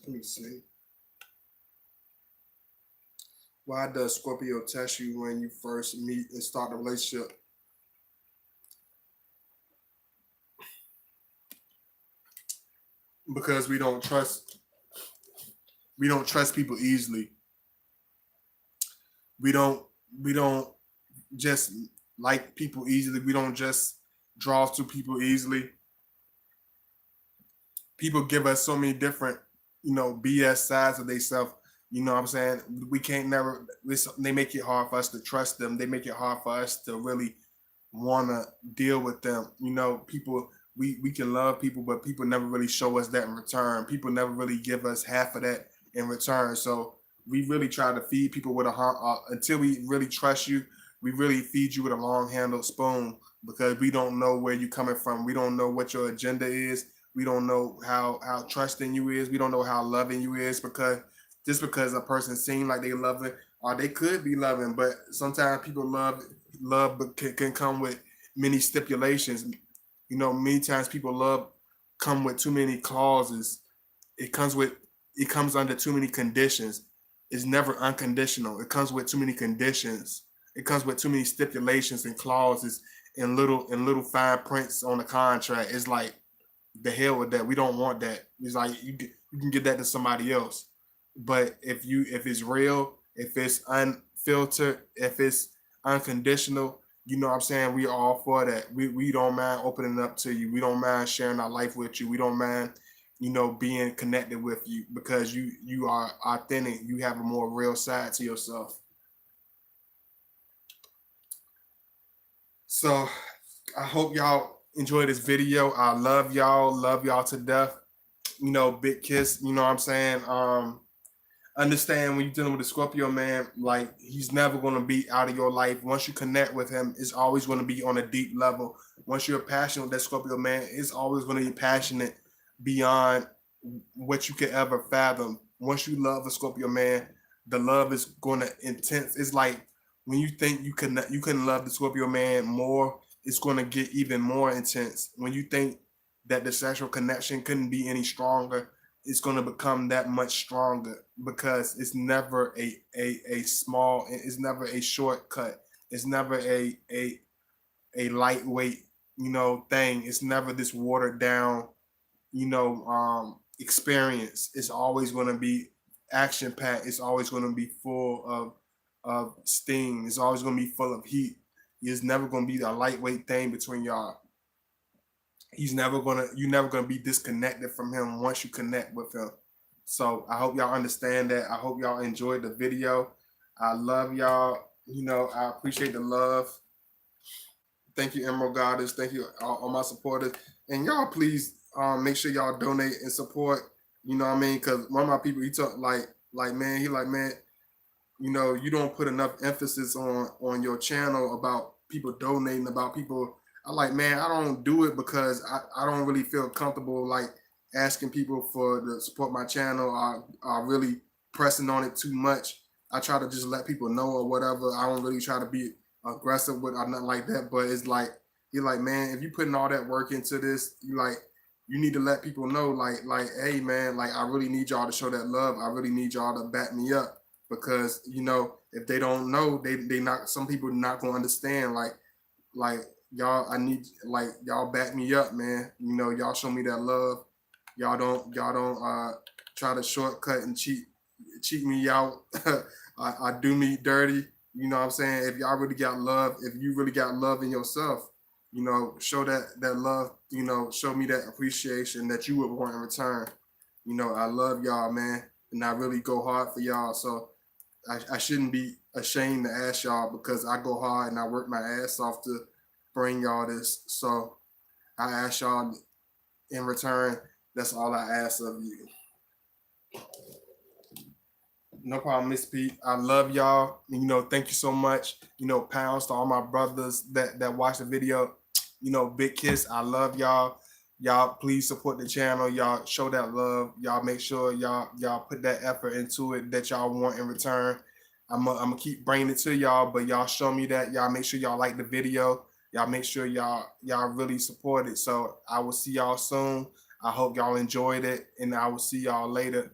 Let me see. Why does Scorpio test you when you first meet and start a relationship? Because we don't trust people easily. We don't we don't just like people easily. We don't just draw to people easily. People give us so many different, BS sides of themselves. You know what I'm saying? We can't never. They make it hard for us to trust them. They make it hard for us to really want to deal with them. People. We can love people, but people never really show us that in return. People never really give us half of that in return. So we really try to feed people with until we really trust you. We really feed you with a long handled spoon because we don't know where you're coming from. We don't know what your agenda is. We don't know how trusting you is. We don't know how loving you is because just because a person seems like they loving or they could be loving, but sometimes people love but can come with many stipulations. Many times people love come with too many clauses. It comes under too many conditions. It's never unconditional. It comes with too many conditions. It comes with too many stipulations and clauses and little fine prints on the contract. It's like the hell with that. We don't want that. It's like you can get that to somebody else. But if it's real, if it's unfiltered, if it's unconditional, You know what I'm saying? We all for that. We don't mind opening up to you. We don't mind sharing our life with you. We don't mind, being connected with you because you are authentic. You have a more real side to yourself. So I hope y'all enjoy this video. I love y'all to death. Big kiss. You know what I'm saying? Understand when you're dealing with a Scorpio man, like he's never going to be out of your life. Once you connect with him, it's always going to be on a deep level. Once you're passionate with that Scorpio man, it's always going to be passionate beyond what you could ever fathom. Once you love a Scorpio man, the love is going to intense. It's like when you think you can love the Scorpio man more, it's going to get even more intense. When you think that the sexual connection couldn't be any stronger, it's going to become that much stronger because it's never a small, it's never a shortcut, it's never a lightweight thing. It's never this watered down experience. It's always going to be action packed. It's always going to be full of steam. It's always going to be full of heat. It's never going to be a lightweight thing between y'all. You're never gonna be disconnected from him once you connect with him. So I hope y'all understand that. I hope y'all enjoyed the video. I love y'all. I appreciate the love. Thank you, Emerald Goddess. Thank you, all my supporters. And y'all, please make sure y'all donate and support. You know what I mean? Because one of my people, he talk man, he like, man, you don't put enough emphasis on your channel about people donating, about people. I like, man, I don't do it because I don't really feel comfortable like asking people to support my channel. I really pressing on it too much. I try to just let people know or whatever. I don't really try to be aggressive with or nothing like that. But it's like, you're like, man, if you putting all that work into this, you need to let people know, like, hey man, like I really need y'all to show that love. I really need y'all to back me up because if they don't know, they not, some people not gonna understand, like y'all, I need, like, y'all back me up, man. Y'all show me that love. Y'all don't try to shortcut and cheat me out. I do me dirty. You know what I'm saying? If y'all really got love, if you really got love in yourself, show that love, show me that appreciation that you would want in return. I love y'all, man, and I really go hard for y'all. So I shouldn't be ashamed to ask y'all because I go hard and I work my ass off to bring y'all this. So I ask y'all in return. That's all I ask of you. No problem, Miss Pete. I love y'all. Thank you so much. Pounds to all my brothers that watch the video. Big kiss. I love y'all. Y'all please support the channel. Y'all show that love. Y'all make sure y'all put that effort into it that y'all want in return. I'm gonna keep bringing it to y'all, but y'all show me that. Y'all make sure y'all like the video. Y'all make sure y'all really support it. So I will see y'all soon. I hope y'all enjoyed it, and I will see y'all later.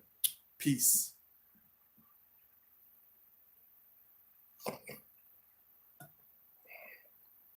Peace.